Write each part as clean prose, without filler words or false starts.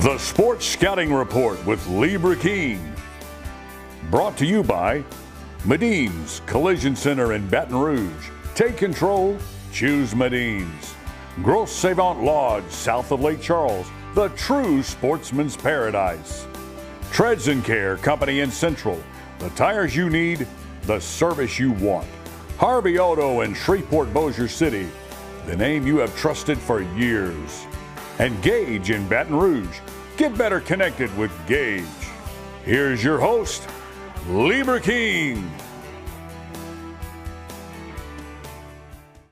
The Sports Scouting Report with Lee Brecheen. Brought to you by Medine's Collision Center in Baton Rouge. Take control, choose Medine's. Grosse Savant Lodge, south of Lake Charles, the true sportsman's paradise. Treads and Care Company in Central, the tires you need, the service you want. Harvey Auto in Shreveport, Bossier City, the name you have trusted for years. And Gage in Baton Rouge. Get better connected with Gage. Here's your host, Lee Brecheen.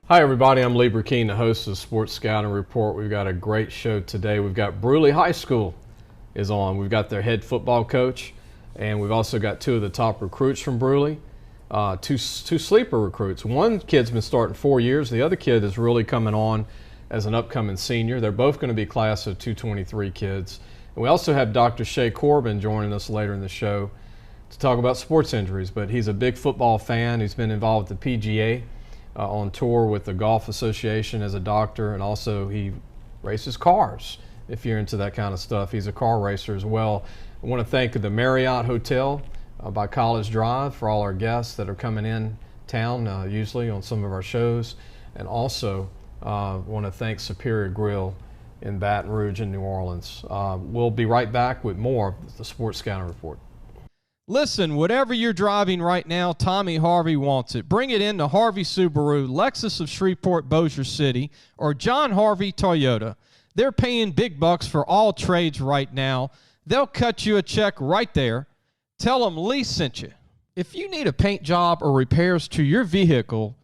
Hi everybody, I'm Lee Brecheen, the host of the Sports Scouting Report. We've got a great show today. We've got Brusly High School is on. We've got their head football coach, and we've also got two of the top recruits from Brusly, two sleeper recruits. One kid's been starting 4 years. The other kid is really coming on as an upcoming senior. They're both going to be class of 223 kids. And we also have Dr. Shay Corbin joining us later in the show to talk about sports injuries, but he's a big football fan. He's been involved with the PGA, on tour with the Golf Association as a doctor, and also he races cars. If you're into that kind of stuff, he's a car racer as well. I want to thank the Marriott Hotel by College Drive for all our guests that are coming in town, usually on some of our shows, and also want to thank Superior Grill in Baton Rouge and New Orleans. We'll be right back with more of the Sports Scouting Report. Listen, whatever you're driving right now, Tommy Harvey wants it. Bring it in to Harvey Subaru, Lexus of Shreveport, Bossier City, or John Harvey Toyota. They're paying big bucks for all trades right now. They'll cut you a check right there. Tell them Lee sent you. If you need a paint job or repairs to your vehicle,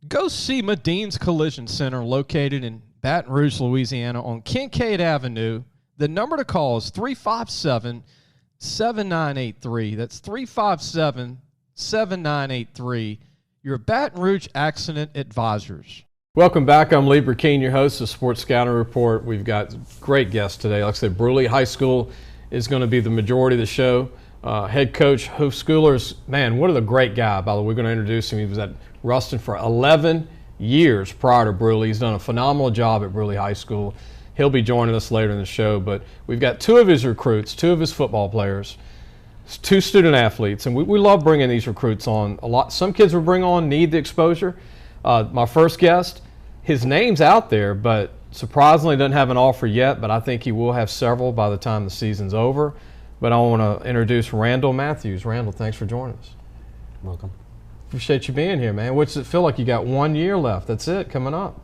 go see Medine's Collision Center located in Baton Rouge, Louisiana on Kincaid Avenue. The number to call is 357-7983. That's 357-7983. Your Baton Rouge Accident Advisors. Welcome back. I'm Lee Brecheen, your host of Sports Scouting Report. We've got great guests today. Like I said, Brusly High School is going to be the majority of the show. Head coach Hoff Schooler, man, what a great guy. By the way, we're going to introduce him. He was at Ruston for 11 years prior to Brusly. He's done a phenomenal job at Brusly High School. He'll be joining us later in the show, but we've got two of his recruits, two of his football players, two student athletes, and we love bringing these recruits on a lot. Some kids we bring on need the exposure. My first guest, his name's out there, but surprisingly doesn't have an offer yet, but I think he will have several by the time the season's over. But I want to introduce Randall Matthews. Randall, thanks for joining us. Welcome. Appreciate you being here, man. What's it feel like? You got 1 year left. That's it, coming up.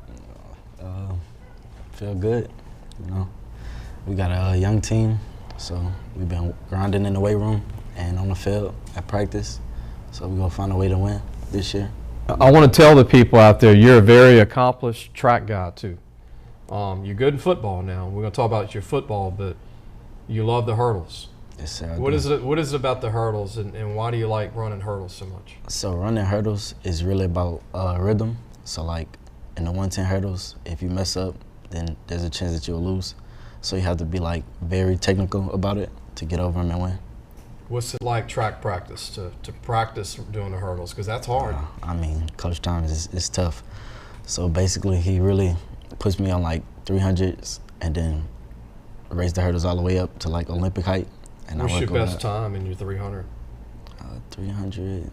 Feel good. You know, we got a young team, so we've been grinding in the weight room and on the field at practice. So we're going to find a way to win this year. I want to tell the people out there, you're a very accomplished track guy, too. You're good in football now. We're going to talk about your football, but you love the hurdles. Yes, sir. What is it about the hurdles, and why do you like running hurdles so much? So running hurdles is really about rhythm. So like in the 110 hurdles, if you mess up, then there's a chance that you'll lose. So you have to be like very technical about it to get over them and win. What's it like track practice, to practice doing the hurdles? Because that's hard. I mean, Coach Thomas is tough. So basically he really puts me on like 300s and then raise the hurdles all the way up to like Olympic height. And what's your best time in your 300? 300,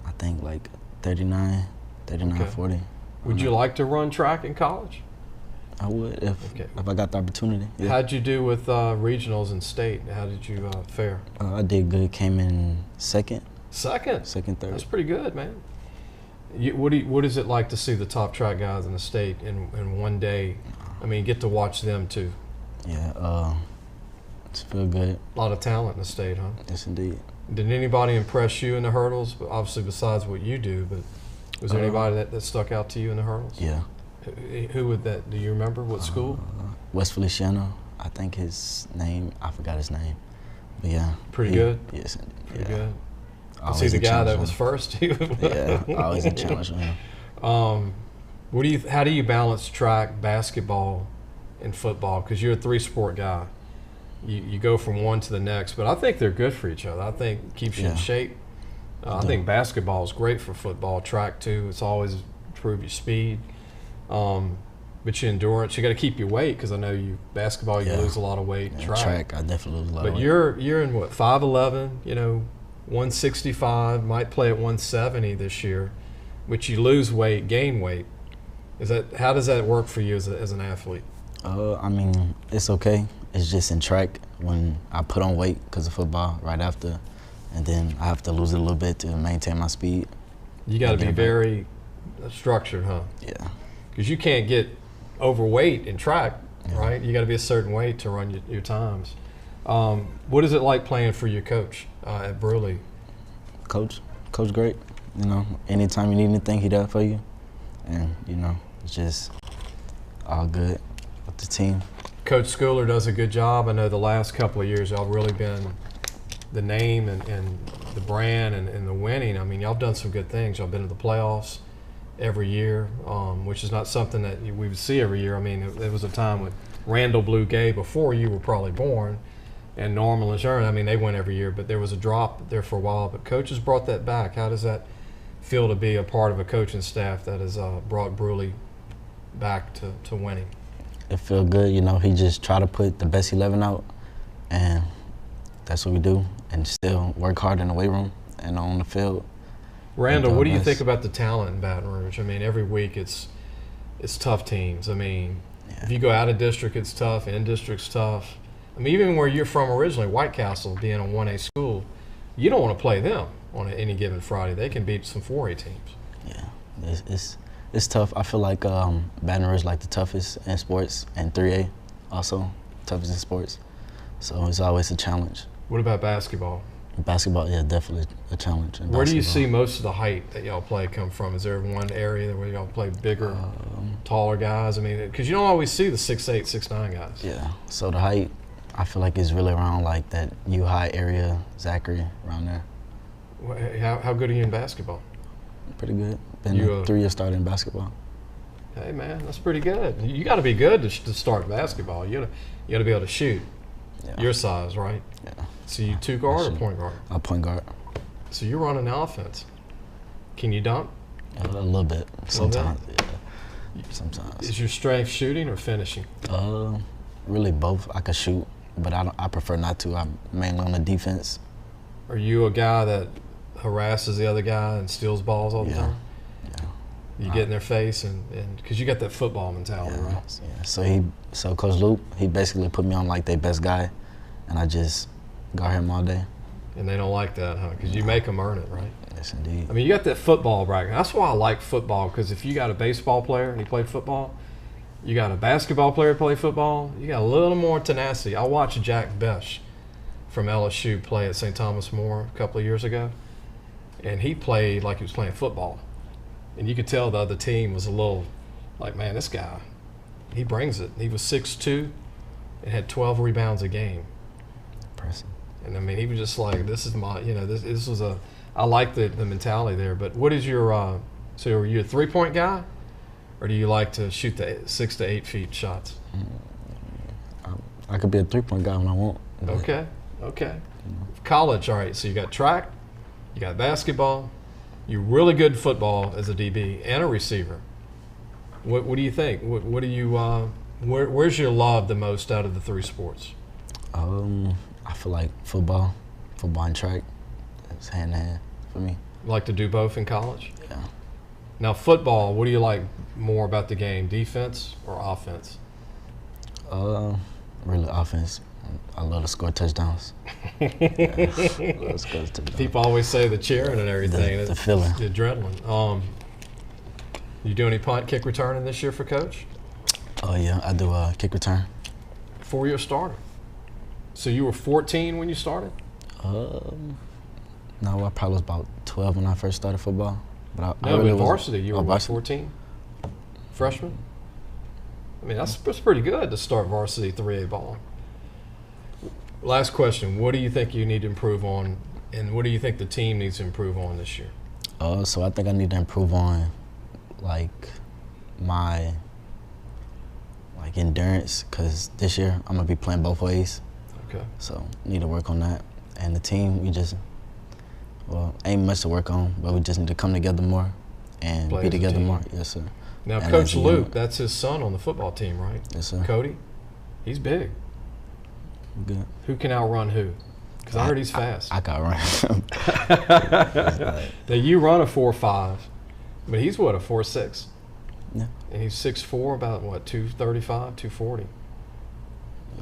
I think like 39, okay. 40. Would you like to run track in college? I would if I got the opportunity. Yeah. How'd you do with regionals and state? How did you fare? I did good. Came in second. Second, third. That's pretty good, man. What is it like to see the top track guys in the state in one day? I mean, get to watch them too. Yeah, it's feel good. A lot of talent in the state, huh? Yes, indeed. Did anybody impress you in the hurdles? Obviously, besides what you do, but was there anybody that stuck out to you in the hurdles? Yeah. Who would that? Do you remember what school? West Feliciano. I think his name. I forgot his name. But yeah. Pretty good. Yes. Pretty good. Was he the guy that was first? Yeah. Always a challenge for him. How do you balance track, basketball, and football? Because you're a three-sport guy. You go from one to the next, but I think they're good for each other. I think it keeps you in shape. I think basketball is great for football. Track too. It's always improve your speed. But But your endurance, you got to keep your weight because I know basketball you lose a lot of weight. Yeah, track, I definitely lose a lot of weight. But you're in what, 5'11", 165, might play at 170 this year, but you lose weight, gain weight. How does that work for you as an athlete? I mean, it's okay. It's just in track when I put on weight because of football right after, and then I have to lose it a little bit to maintain my speed. You got to be very structured, huh? Yeah. Because you can't get overweight in track, right? You got to be a certain weight to run your times. What is it like playing for your coach at Brusly? Coach great. Anytime you need anything, he there for you. And, it's just all good with the team. Coach Schooler does a good job. I know the last couple of years y'all really been the name and the brand and the winning. I mean, y'all have done some good things. Y'all been to the playoffs every year, which is not something that we would see every year. I mean, there was a time when Randall blew Gay before you were probably born, and Normal and Sharon, I mean, they win every year, but there was a drop there for a while. But coaches brought that back. How does that feel to be a part of a coaching staff that has brought Brusly back to winning? It feel good. He just try to put the best 11 out, and that's what we do, and still work hard in the weight room and on the field. Randall, what do you think about the talent in Baton Rouge? I mean, every week it's tough teams. I mean, if you go out of district, it's tough. In district's tough. I mean, even where you're from originally, White Castle, being a 1A school, you don't want to play them on any given Friday. They can beat some 4A teams. Yeah, it's tough. I feel like Baton Rouge is like the toughest in sports, and 3A also toughest in sports. So it's always a challenge. What about basketball? Basketball, yeah, definitely a challenge. Where do you see most of the height that y'all play come from? Is there one area where y'all play bigger, taller guys? I mean, because you don't always see the 6'8", 6'9" guys. Yeah, so the height, I feel like it's really around like that U-High area, Zachary, around there. How good are you in basketball? Pretty good. Been a 3-year starter in basketball. Hey, man, that's pretty good. You got to be good to start basketball. You got to be able to shoot. Yeah. Your size, right? Yeah. So you two guard or point guard? Point guard. So you're running the offense. Can you dunk? A little bit. Sometimes. Yeah. Sometimes. Is your strength shooting or finishing? Really both. I can shoot, but I prefer not to. I'm mainly on the defense. Are you a guy that harasses the other guy and steals balls all the time? Yeah. You get in their face and because you got that football mentality, right? Yeah. So Coach Luke, he basically put me on like their best guy, and I just guard him all day. And they don't like that, huh? Because you make them earn it, right? Yes, indeed. I mean, you got that football bracket. That's why I like football, because if you got a baseball player and he played football, you got a basketball player play football, you got a little more tenacity. I watched Jack Besh from LSU play at St. Thomas More a couple of years ago, and he played like he was playing football. And you could tell the other team was a little like, man, this guy, he brings it. He was 6'2", and had 12 rebounds a game. Impressive. And I mean, he was just like, this is my, this was I like the mentality there. But what is your, so are you a 3-point guy? Or do you like to shoot the 6 to 8 feet shots? I could be a 3-point guy when I want. Okay. College, all right, so you got track, you got basketball, you're really good at football as a DB and a receiver. What do you think? What do you, where's your love the most out of the 3 sports? I feel like football and track, it's hand in hand for me. You like to do both in college? Yeah. Now football, what do you like more about the game, defense or offense? Really offense. I love to score touchdowns. Love to score touchdowns. People always say the cheering and everything. The feeling. The adrenaline. You do any punt, kick returning this year for Coach? Oh, yeah, I do a kick return. 4-year starter. So you were 14 when you started? No, I probably was about 12 when I first started football. But varsity, you were about 14? Freshman? I mean, that's pretty good to start varsity 3A ball. Last question, what do you think you need to improve on, and what do you think the team needs to improve on this year? So I think I need to improve on, my endurance, because this year I'm going to be playing both ways. Okay. So need to work on that. And the team, ain't much to work on, but we just need to come together more and Play be as a together team. more. Yes, sir. Now, And Coach as a Luke, unit. that's his son on the football team, right? Yes, sir. Cody, he's big. Good. Who can outrun who? Because I heard he's fast. I got run. Now, you run a 4.5, but he's what, a 4.6? Yeah. And he's 6'4", about what, 235, 240.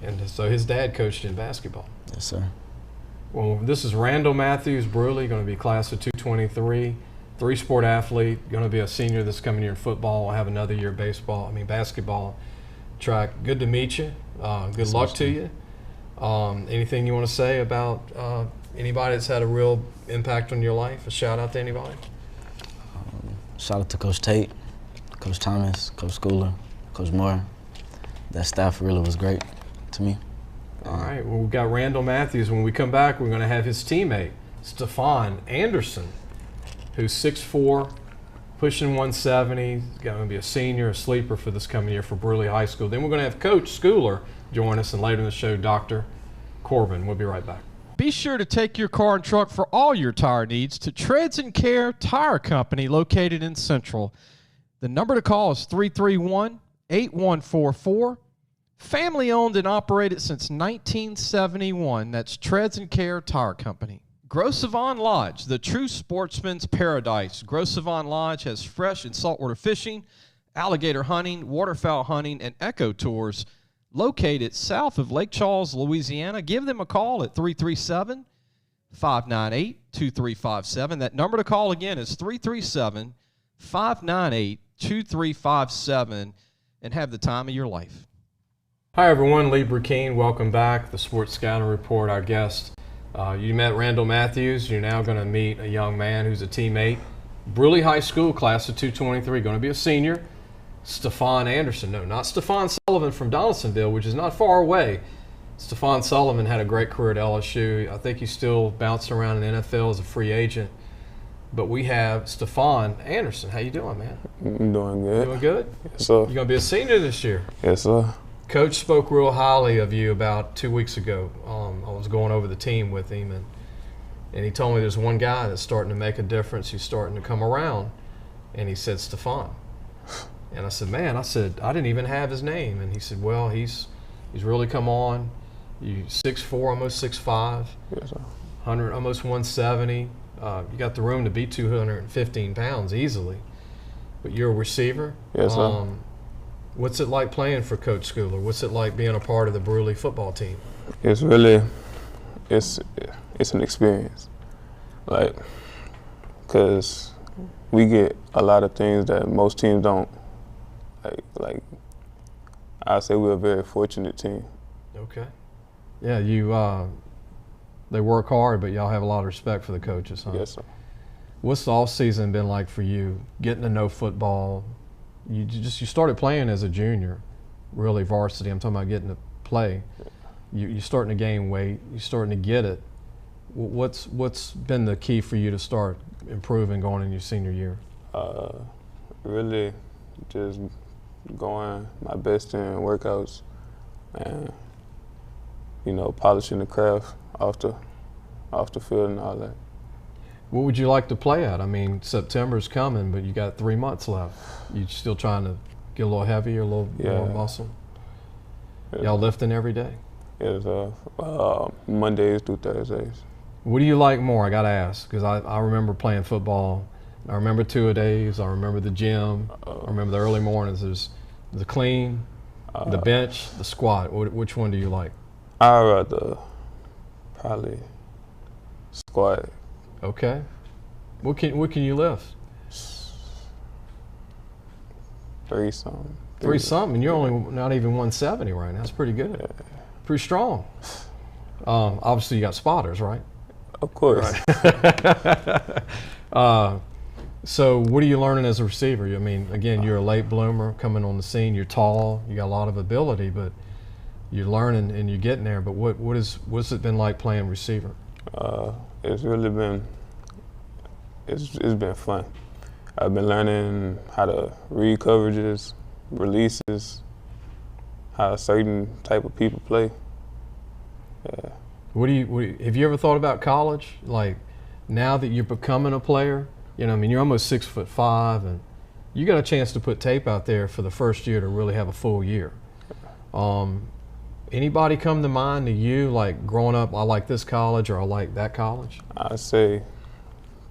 And so his dad coached in basketball. Yes, sir. Well, this is Randall Matthews, Brusly, going to be class of 223, three-sport athlete, going to be a senior this coming year in football. Will have another year basketball, track. Good to meet you. Good luck to you. Anything you want to say about anybody that's had a real impact on your life? A shout out to anybody? Shout out to Coach Tate, Coach Thomas, Coach Schooler, Coach Moore. That staff really was great to me. All right. Well, we've got Randall Matthews. When we come back, we're going to have his teammate, Stefan Anderson, who's 6'4", pushing 170. He's going to be a senior, a sleeper for this coming year for Brusly High School. Then we're going to have Coach Schooler join us, and later in the show, Dr. Corbin. We'll be right back. Be sure to take your car and truck for all your tire needs to Treads and Care Tire Company located in Central. The number to call is 331-8144. Family owned and operated since 1971. That's Treads and Care Tire Company. Gros Savon Lodge, the true sportsman's paradise. Gros Savon Lodge has fresh and saltwater fishing, alligator hunting, waterfowl hunting, and eco tours located south of Lake Charles, Louisiana. Give them a call at 337-598-2357. That number to call again is 337-598-2357, and have the time of your life. Hi, everyone. Lee Brecheen. Welcome back. The Sports Scouting Report, our guest. You met Randall Matthews. You're now going to meet a young man who's a teammate. Brusly High School, class of 223, going to be a senior. Stefan Anderson. No, not Stefan Sullivan from Donaldsonville, which is not far away. Stefan Sullivan had a great career at LSU. I think he's still bouncing around in the NFL as a free agent. But we have Stefan Anderson. How you doing, man? I'm doing good. Doing good? Yes, sir. You're going to be a senior this year. Yes, sir. Coach spoke real highly of you about 2 weeks ago. I was going over the team with him, and he told me there's one guy that's starting to make a difference. He's starting to come around, and he said, Stefan. And I said, man, I didn't even have his name. And he said, well, he's really come on. You 6'4", almost 6'5", Yes, sir. 100, almost 170. You got the room to be 215 pounds easily. But you're a receiver. Yes, sir. What's it like playing for Coach Schooler? What's it like being a part of the Brusly football team? It's really, it's an experience. Like, because we get a lot of things that most teams don't. Like I say we're a very fortunate team. Okay. Yeah, they work hard, but y'all have a lot of respect for the coaches, huh? Yes, sir. What's the off season been like for you? Getting to know football. You started playing as a junior, really varsity. I'm talking about getting to play. You're starting to gain weight. You're starting to get it. What's been the key for you to start improving going in your senior year? Really, just going my best in workouts, and polishing the craft off the field and all that. What would you like to play at? I mean, September's coming, but you got 3 months left. You still trying to get a little heavier, a little more muscle? Yeah. Y'all lifting every day? It's Mondays through Thursdays. What do you like more? I got to ask, because I remember playing football. I remember two-a-days. I remember the gym. I remember the early mornings. There's the clean, the bench, the squat. Which one do you like? I'd rather probably squat. Okay. What can you lift? 3-something. 3-something. You're only not even 170 right now. That's pretty good. Yeah. Pretty strong. Obviously, you got spotters, right? Of course. Right. So what are you learning as a receiver? I mean, again, you're a late bloomer coming on the scene. You're tall. You got a lot of ability, but you're learning and you're getting there. But what's it been like playing receiver? It's really been it's been fun. I've been learning how to read coverages, releases, how a certain type of people play. Yeah. Have you ever thought about college? Like, now that you're becoming a player, You know, I mean, you're almost 6'5", and you got a chance to put tape out there for the first year to really have a full year. Anybody come to mind to you, like growing up, I like this college or I like that college? I'd say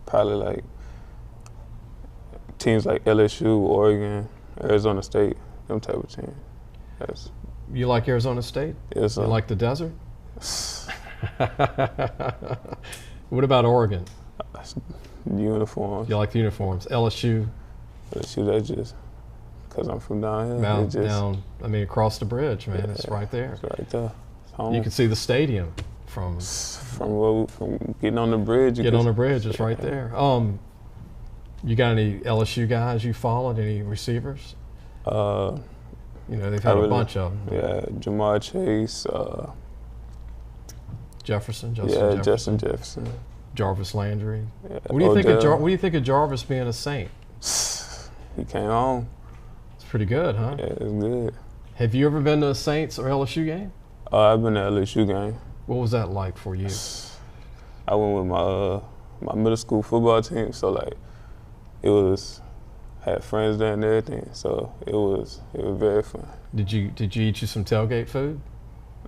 probably like teams like LSU, Oregon, Arizona State, them type of teams. You like Arizona State? Yes, sir. You like the desert? What about Oregon? Uniforms. You like the uniforms? LSU? LSU, that's just because I'm from down here. Down, I mean, across the bridge, man. It's right there. It's right there. It's home. You can see the stadium from getting on the bridge. Get on the bridge, it's right there. You got any LSU guys you followed? Any receivers? You know, they've had a bunch of them. Yeah, Jamar Chase. Justin Jefferson. Jarvis Landry. Yeah, what do you think of Jarvis being a Saint? He came home. It's pretty good, huh? Yeah, it's good. Have you ever been to a Saints or LSU game? I've been to an LSU game. What was that like for you? I went with my middle school football team, so like had friends there and everything, so it was very fun. Did you eat you some tailgate food?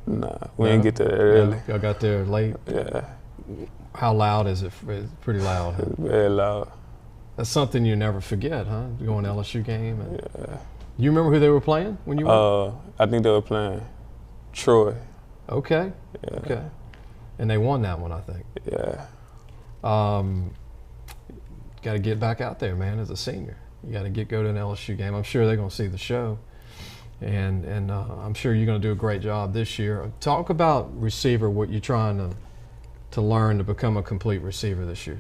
Nah, we didn't get there early. Y'all got there late? Yeah. How loud is it? It's pretty loud. Huh? It's very loud. That's something you never forget, huh? Going to LSU game. Yeah. You remember who they were playing when you went? I think they were playing Troy. Okay. Yeah. Okay. And they won that one, I think. Yeah. Got to get back out there, man, as a senior. You got to go to an LSU game. I'm sure they're going to see the show. And I'm sure you're going to do a great job this year. Talk about receiver, what you're trying to learn to become a complete receiver this year.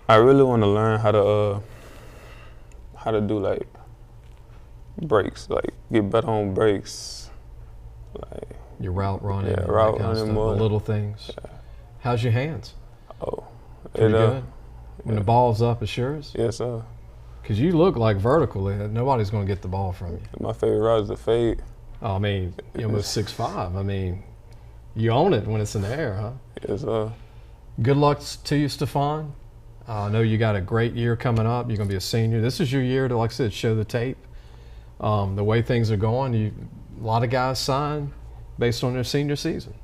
I really want to learn how to do like breaks, like get better on breaks, like your route running, route running more, the little things. Yeah. How's your hands? Oh, pretty good. When the ball's up, it sure is. Yes, sir. Because you look like vertically, nobody's going to get the ball from you. My favorite route is the fade. Oh, I mean, you're almost 6'5". I mean, you own it when it's in the air, huh? Yes, sir. Good luck to you, Stefan. I know you got a great year coming up. You're going to be a senior. This is your year to, like I said, show the tape. The way things are going, a lot of guys sign based on their senior season.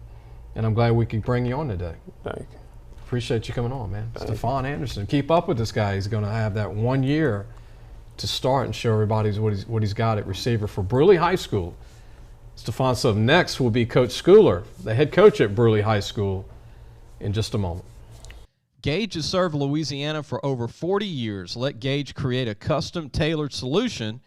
And I'm glad we could bring you on today. Thank you. Appreciate you coming on, man. Stefan Anderson. Keep up with this guy. He's going to have that 1 year to start and show everybody what he's got at receiver for Brusly High School. Stefan, so next will be Coach Schooler, the head coach at Brusly High School, in just a moment. Gage has served Louisiana for over 40 years. Let Gage create a custom tailored solution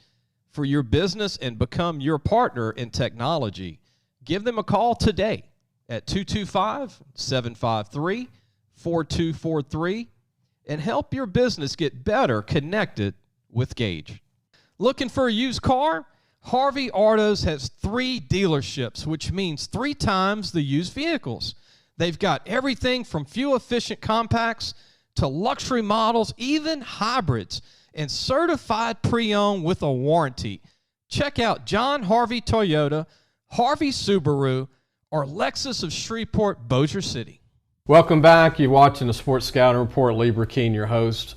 for your business and become your partner in technology. Give them a call today at 225-753-4243 and help your business get better connected with Gage. Looking for a used car? Harvey Autos has 3 dealerships, which means 3 times the used vehicles. They've got everything from fuel-efficient compacts to luxury models, even hybrids, and certified pre-owned with a warranty. Check out John Harvey Toyota, Harvey Subaru, or Lexus of Shreveport, Bossier City. Welcome back. You're watching the Sports Scouting Report. Lee Brecheen, your host.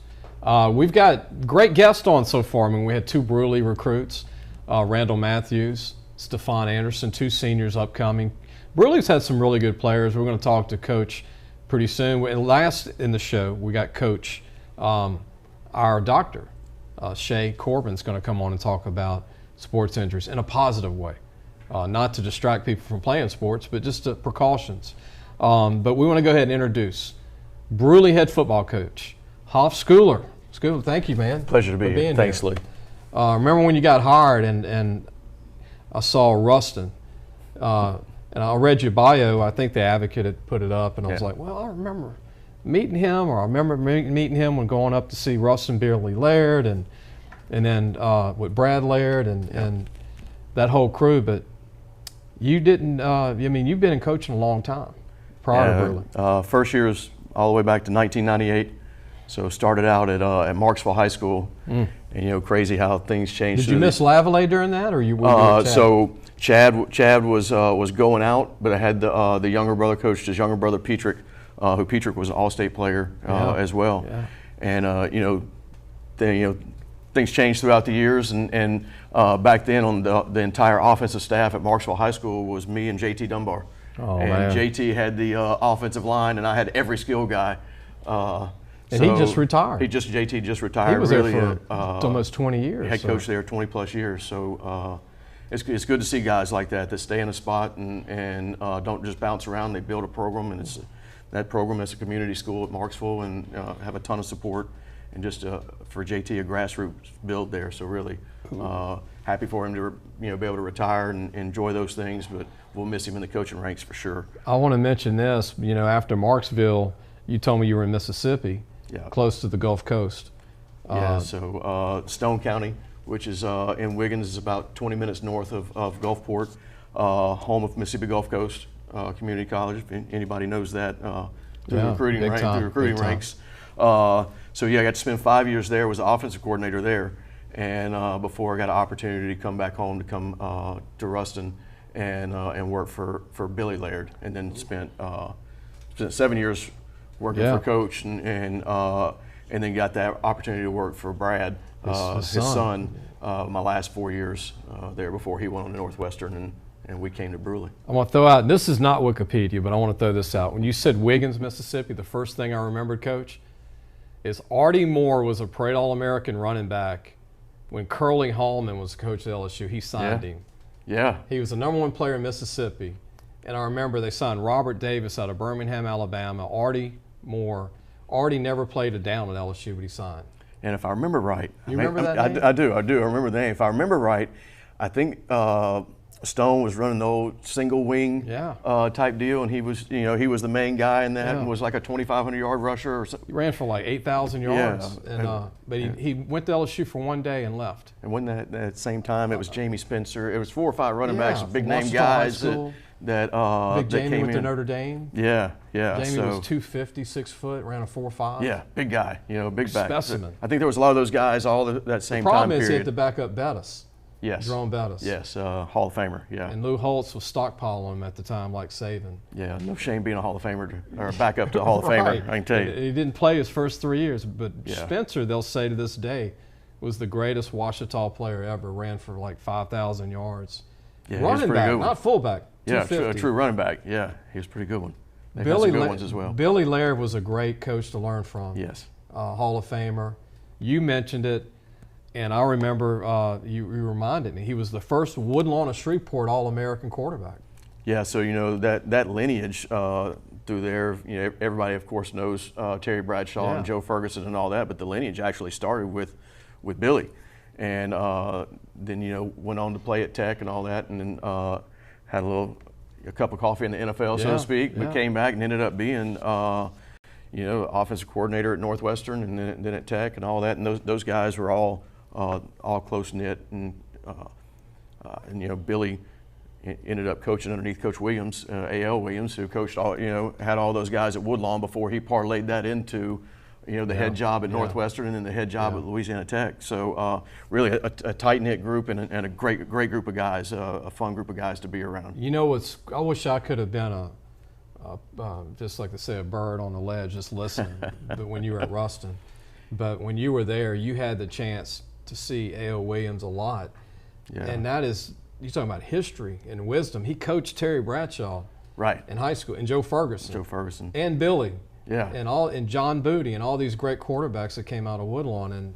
We've got great guests on so far. I mean, we had 2 Brusly recruits, Randall Matthews, Stefan Anderson, 2 seniors upcoming. Brusly's had some really good players. We're going to talk to Coach pretty soon. And last in the show, we got Coach, our doctor, Shay Corbin, is going to come on and talk about sports injuries in a positive way. Not to distract people from playing sports, but just precautions. But we want to go ahead and introduce Brusly head football coach, Hoff Schooler. Schooler, thank you, man. Pleasure to be here. Thanks, Lee. Remember when you got hired and I saw Rustin, and I read your bio. I think the Advocate had put it up, and I was like, well, I remember meeting him, or I remember meeting him when going up to see Rustin Beerley Laird, and then with Brad Laird and that whole crew. But you didn't. I mean, you've been in coaching a long time prior to Brusly. First year was all the way back to 1998. So started out at Marksville High School, and crazy how things changed. Did you miss Lavallee during that, or you? So Chad was going out, but I had the younger brother coached his younger brother Petrick, who Petrick was an All-State player as well. Yeah. and things changed throughout the years, and back then on the entire offensive staff at Marksville High School was me and JT Dunbar. Oh, and man. JT had the offensive line, and I had every skill guy. And he just retired. JT just retired. He was really, there for almost 20 years. Head coach there 20 plus years. So it's good to see guys like that stay in a spot and don't just bounce around. They build a program, and that program is a community school at Marksville, and have a ton of support. And just for JT, a grassroots build there. So really happy for him to be able to retire and enjoy those things. But we'll miss him in the coaching ranks for sure. I want to mention this. After Marksville, you told me you were in Mississippi, close to the Gulf Coast. So Stone County, which is in Wiggins, is about 20 minutes north of Gulfport, home of Mississippi Gulf Coast Community College. If anybody knows that, through the recruiting ranks. So I got to spend 5 years there. Was the offensive coordinator there, and before I got an opportunity to come back home to come to Ruston and work for Billy Laird, and then spent 7 years working for Coach, and then got that opportunity to work for Brad, his son, my last 4 years there before he went on to Northwestern, and we came to Brusly. I want to throw out, this is not Wikipedia, but I want to throw this out. When you said Wiggins, Mississippi, the first thing I remembered, Coach, is Artie Moore was a Parade All-American running back. When Curly Hallman was coach at LSU, he signed him. Yeah. He was the #1 player in Mississippi. And I remember they signed Robert Davis out of Birmingham, Alabama, Artie Moore. Artie never played a down at LSU, but he signed. And if I remember right, remember that name? I do. I remember the name. If I remember right, I think Stone was running the old single wing type deal, and he was the main guy in that, and was like a 2,500-yard rusher or something. He ran for like 8,000 yards, but he went to LSU for 1 day and left. And when that same time, it was Jamie Spencer. It was 4 or 5 running backs, big name guys that Big Jamie came went to in. Notre Dame. Yeah. Jamie was 250, 6 foot, ran a 4.5. Yeah, big guy, big back. Specimen. I think there was a lot of those guys all that same time period. The problem is he had to back up Bettis. Yes. Jerome Bettis. Yes, Hall of Famer, And Lou Holtz was stockpiling him at the time like Saban. Yeah, no shame being a Hall of Famer or back up to a Hall of Famer, I can tell you. He didn't play his first 3 years, but Spencer, they'll say to this day, was the greatest Ouachita player ever, ran for like 5,000 yards. Yeah, running back, not fullback. Yeah, a true running back. Yeah, he was a pretty good one. They had some good ones as well. Billy Laird was a great coach to learn from. Yes. Hall of Famer. You mentioned it, and I remember you reminded me, he was the first Woodlawn of Shreveport All-American quarterback. Yeah, so that lineage through there, everybody of course knows Terry Bradshaw and Joe Ferguson and all that, but the lineage actually started with Billy, and then went on to play at Tech and all that, and then had a cup of coffee in the NFL, so to speak, but came back and ended up being offensive coordinator at Northwestern, and then at Tech and all that, and those guys were all close knit, and Billy ended up coaching underneath Coach Williams, A.L. Williams, who coached had all those guys at Woodlawn before he parlayed that into the head job at Northwestern and then the head job at Louisiana Tech. So really a tight-knit group and a great group of guys, a fun group of guys to be around. I wish I could have been just like they say, a bird on the ledge, just listening, but when you were at Ruston. But when you were there, you had the chance to see A.O. Williams a lot. Yeah. And that is, you're talking about history and wisdom. He coached Terry Bradshaw in high school, and Joe Ferguson. And Billy. Yeah. And John Booty and all these great quarterbacks that came out of Woodlawn, and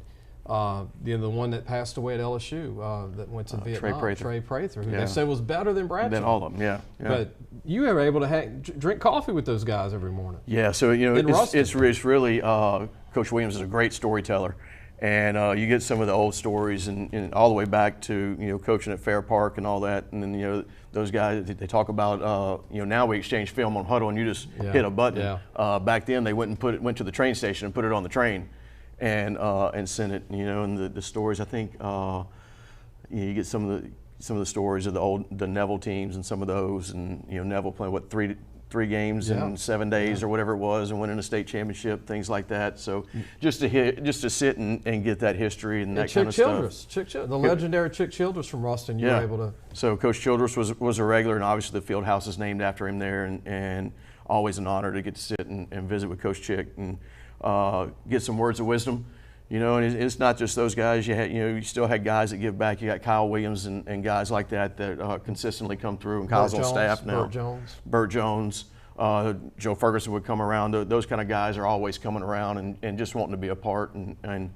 the one that passed away at LSU that went to Vietnam, Trey Prather, who they said was better than Bradshaw. Than all of them, yeah. But you were able to drink coffee with those guys every morning. Yeah, so it's really Coach Williams is a great storyteller, and you get some of the old stories and all the way back to coaching at Fair Park and all that, and then those guys, they talk about, now we exchange film on huddle and you just hit a button. Yeah. Back then they went to the train station and put it on the train and sent it, and the stories, I think, you get some of the stories of the Neville teams and some of those, and Neville playing three games in 7 days or whatever it was, and winning a state championship, things like that. So just to sit and get that history and that kind of stuff. The legendary Chick Childress from Ruston, you were able to. So Coach Childress was a regular, and obviously the field house is named after him there, and always an honor to get to sit and visit with Coach Chick. And get some words of wisdom. You know, and it's not just those guys. You still had guys that give back. You got Kyle Williams and guys like that consistently come through. And Kyle's on staff now. Burt Jones. Joe Ferguson would come around. Those kind of guys are always coming around and just wanting to be a part and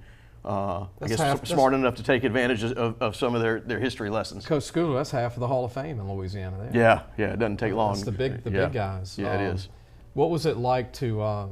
I guess smart enough to take advantage of some of their history lessons. Coach Schooler, that's half of the Hall of Fame in Louisiana. There. Yeah, it doesn't take long. It's the big guys. Yeah, it is. What was it like to?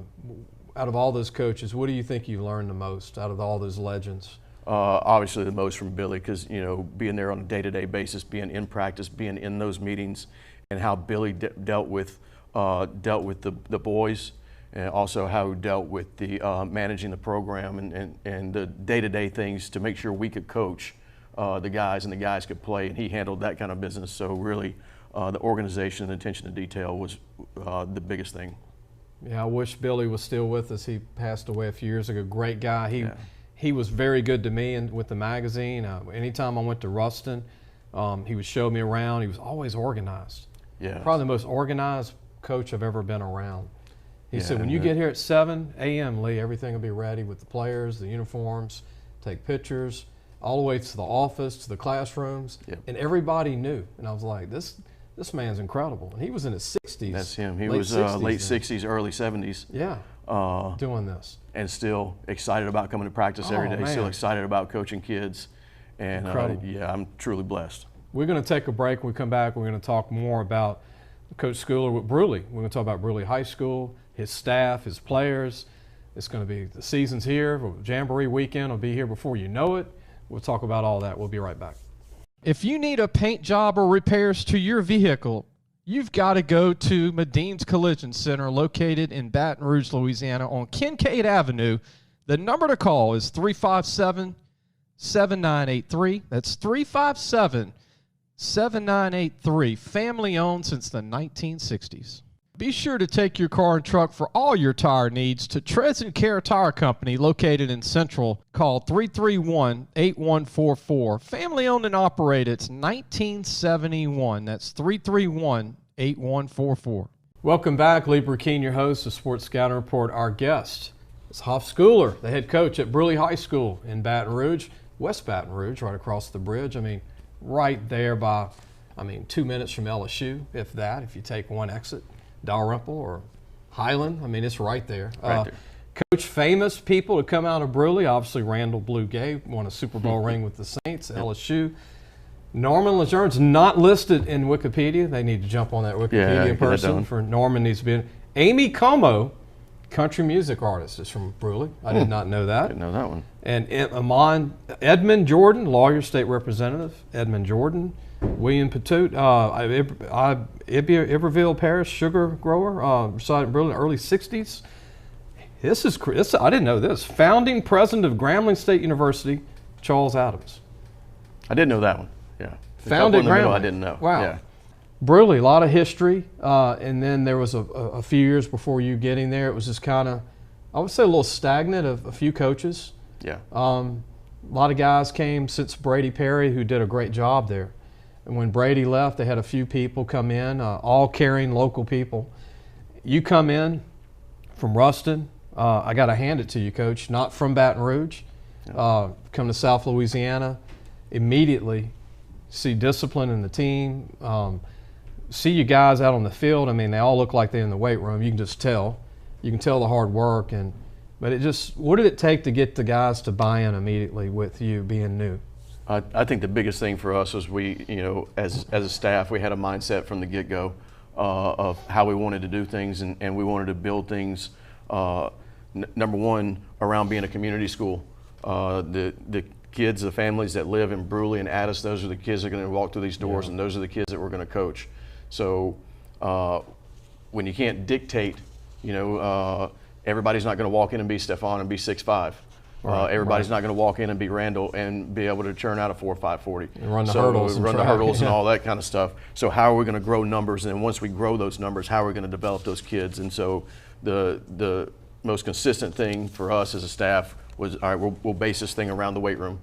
Out of all those coaches, what do you think you learned the most out of all those legends? Obviously the most from Billy, because being there on a day-to-day basis, being in practice, being in those meetings, and how Billy dealt with the boys, and also how he dealt with the managing the program and the day-to-day things to make sure we could coach the guys and the guys could play, and he handled that kind of business. So really, the organization and attention to detail was the biggest thing. Yeah, I wish Billy was still with us. He passed away a few years ago. Great guy. He was very good to me and with the magazine. Anytime I went to Ruston, he would show me around. He was always organized. Yeah. Probably the most organized coach I've ever been around. He said, when you get here at 7 a.m., Lee, everything will be ready with the players, the uniforms, take pictures, all the way to the office, to the classrooms. Yep. And everybody knew. And I was like, this man's incredible. And he was in his 60s. That's him. He was late 60s, early 70s. Yeah, doing this. And still excited about coming to practice every day, still excited about coaching kids. And yeah, I'm truly blessed. We're going to take a break. When we come back, we're going to talk more about Coach Schooler with Brusly. We're going to talk about Brusly High School, his staff, his players. It's going to be, the season's here. Jamboree weekend will be here before you know it. We'll talk about all that. We'll be right back. If you need a paint job or repairs to your vehicle, you've got to go to Medine's Collision Center, located in Baton Rouge, Louisiana, on Kincaid Avenue. The number to call is 357-7983. That's 357-7983. Family owned since the 1960s. Be sure to take your car and truck for all your tire needs to Treads & Care Tire Company, located in Central. Call 331-8144. Family owned and operated since 1971. That's 331-8144. Welcome back. Lee Brecheen, your host of Sports Scouting Report. Our guest is Hoff Schooler, the head coach at Brusly High School in Baton Rouge, West Baton Rouge, right across the bridge. I mean, right there by, 2 minutes from LSU, if that, if you take one exit. Dalrymple or Highland. It's right there. Right there. Coach famous people to come out of Brusly. Obviously, Randall Blue Gay won a Super Bowl ring with the Saints, LSU. Norman Lejeun's not listed in Wikipedia. They need to jump on that Wikipedia person for Norman needs to be in. Amy Como, country music artist, is from Brusly. I did not know that. Didn't know that one. And Edmund Jordan, lawyer, state representative, Edmund Jordan. William Patoot, Iberville Parish sugar grower, resided in Brusly in the early 60s. This I didn't know this. Founding president of Grambling State University, Charles Adams. I did know that one, yeah. Founded Grambling. I didn't know. Wow. Yeah. Brusly, a lot of history. And then there was a few years before you getting there, it was just kind of, I would say a little stagnant of a few coaches. Yeah. A lot of guys came since Brady Perry who did a great job there. And when Brady left, they had a few people come in, all carrying local people. You come in from Ruston. I got to hand it to you, Coach. Not from Baton Rouge. Come to South Louisiana. Immediately see discipline in the team. See you guys out on the field. They all look like they're in the weight room. You can just tell. You can tell the hard work. But what did it take to get the guys to buy in immediately with you being new? I think the biggest thing for us was we, as a staff, we had a mindset from the get-go of how we wanted to do things, and we wanted to build things, number one, around being a community school. The kids, the families that live in Brusly and Addis, those are the kids that are going to walk through these doors, and those are the kids that we're going to coach. So when you can't dictate, everybody's not going to walk in and be Stefan and be 6'5". Everybody's not going to walk in and be Randall and be able to churn out a 4.540. And run the hurdles. Run the hurdles and all that kind of stuff. So how are we going to grow numbers? And once we grow those numbers, how are we going to develop those kids? And so the most consistent thing for us as a staff was, all right, we'll base this thing around the weight room.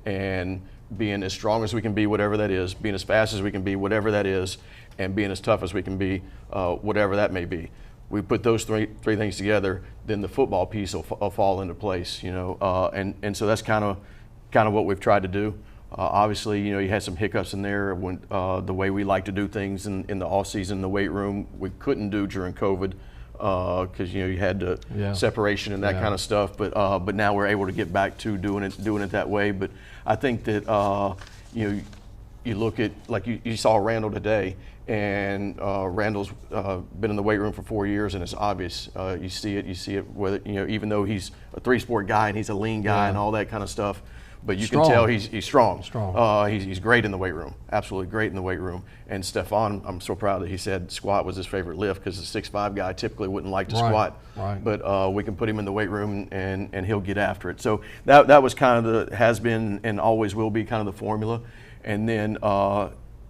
And being as strong as we can be, whatever that is, being as fast as we can be, whatever that is, and being as tough as we can be, whatever that may be. we put those three things together, then the football piece will fall into place, you know. And so that's kind of what we've tried to do. Obviously, you know, you had some hiccups in there when the way we like to do things in the off season, the weight room, we couldn't do during COVID because you know you had the separation and that kind of stuff. But now we're able to get back to doing it that way. But I think that you know, you look at, like you saw Randall today, and Randall's been in the weight room for 4 years, and it's obvious. You see it. Whether, you know, even though he's a 3-sport guy and he's a lean guy and all that kind of stuff, but you can tell he's strong. He's great in the weight room, absolutely great in the weight room. And Stefan, I'm so proud that he said squat was his favorite lift, because the 6'5" guy typically wouldn't like to squat. But we can put him in the weight room and he'll get after it. So that was kind of has been and always will be kind of the formula. And then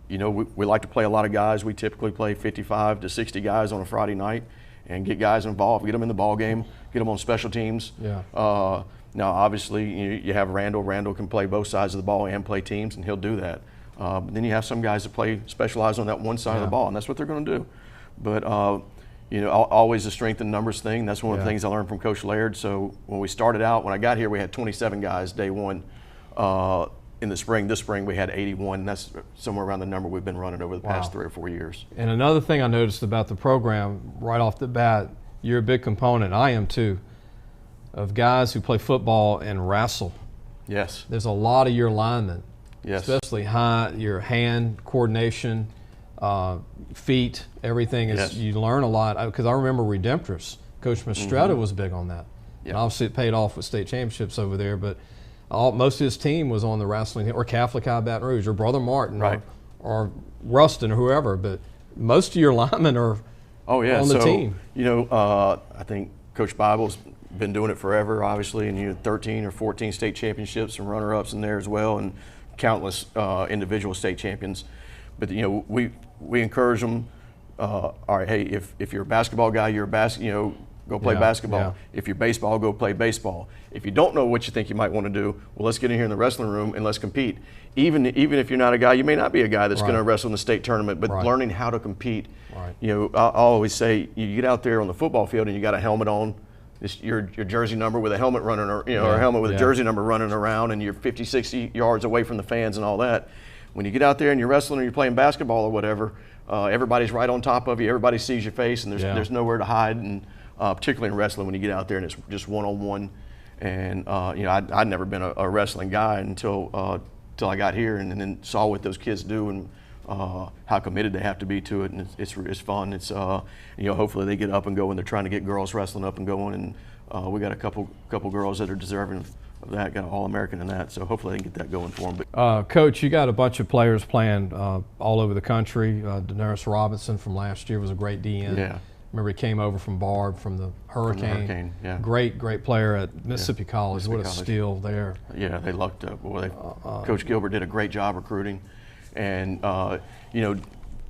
you know, we like to play a lot of guys. We typically play 55 to 60 guys on a Friday night and get guys involved, get them in the ball game, get them on special teams. Now, obviously, you have Randall. Randall can play both sides of the ball and play teams, and he'll do that. But then you have some guys that specialize on that one side of the ball, and that's what they're going to do. But you know, always a strength in numbers thing. That's one of the things I learned from Coach Laird. So when we started out, when I got here, we had 27 guys day one. In the spring, this spring we had 81, and that's somewhere around the number we've been running over the past 3 or 4 years. And another thing I noticed about the program right off the bat, you're a big component, I am too, of guys who play football and wrestle. Yes. There's a lot of your alignment, especially your hand coordination, feet, everything. You learn a lot, because I remember Redemptress. Coach Mastretta was big on that. And obviously it paid off with state championships over there, but most of his team was on the wrestling, or Catholic High Baton Rouge, or Brother Martin, or Ruston, or whoever. But most of your linemen are on the team. You know, I think Coach Bible's been doing it forever, obviously, and you know, 13 or 14 state championships and runner-ups in there as well, and countless individual state champions. But you know, we encourage them. All right, hey, if you're a basketball guy, go play basketball. If you're baseball, go play baseball. If you don't know what you think you might want to do, well, let's get in here in the wrestling room and let's compete. Even if you're not a guy, you may not be a guy that's going to wrestle in the state tournament, but learning how to compete. You know, I always say, you get out there on the football field and you got a helmet on, your jersey number with a helmet running, or a helmet with a jersey number running around, and you're 50, 60 yards away from the fans and all that. When you get out there and you're wrestling or you're playing basketball or whatever, everybody's right on top of you. Everybody sees your face, and there's nowhere to hide. And particularly in wrestling, when you get out there and it's just one-on-one. And you know, I'd never been a wrestling guy until I got here, and then saw what those kids do and how committed they have to be to it. And it's fun. It's you know, hopefully they get up and go when they're trying to get girls wrestling up and going. And we got a couple girls that are deserving of that. Got an All-American in that, so hopefully they can get that going for them. But Coach, you got a bunch of players playing all over the country. Daenerys Robinson from last year was a great DN. Remember, he came over from Barb from the Hurricane. Great player at Mississippi College. What a steal there. Yeah, they lucked up. Boy, Coach Gilbert did a great job recruiting. And, you know,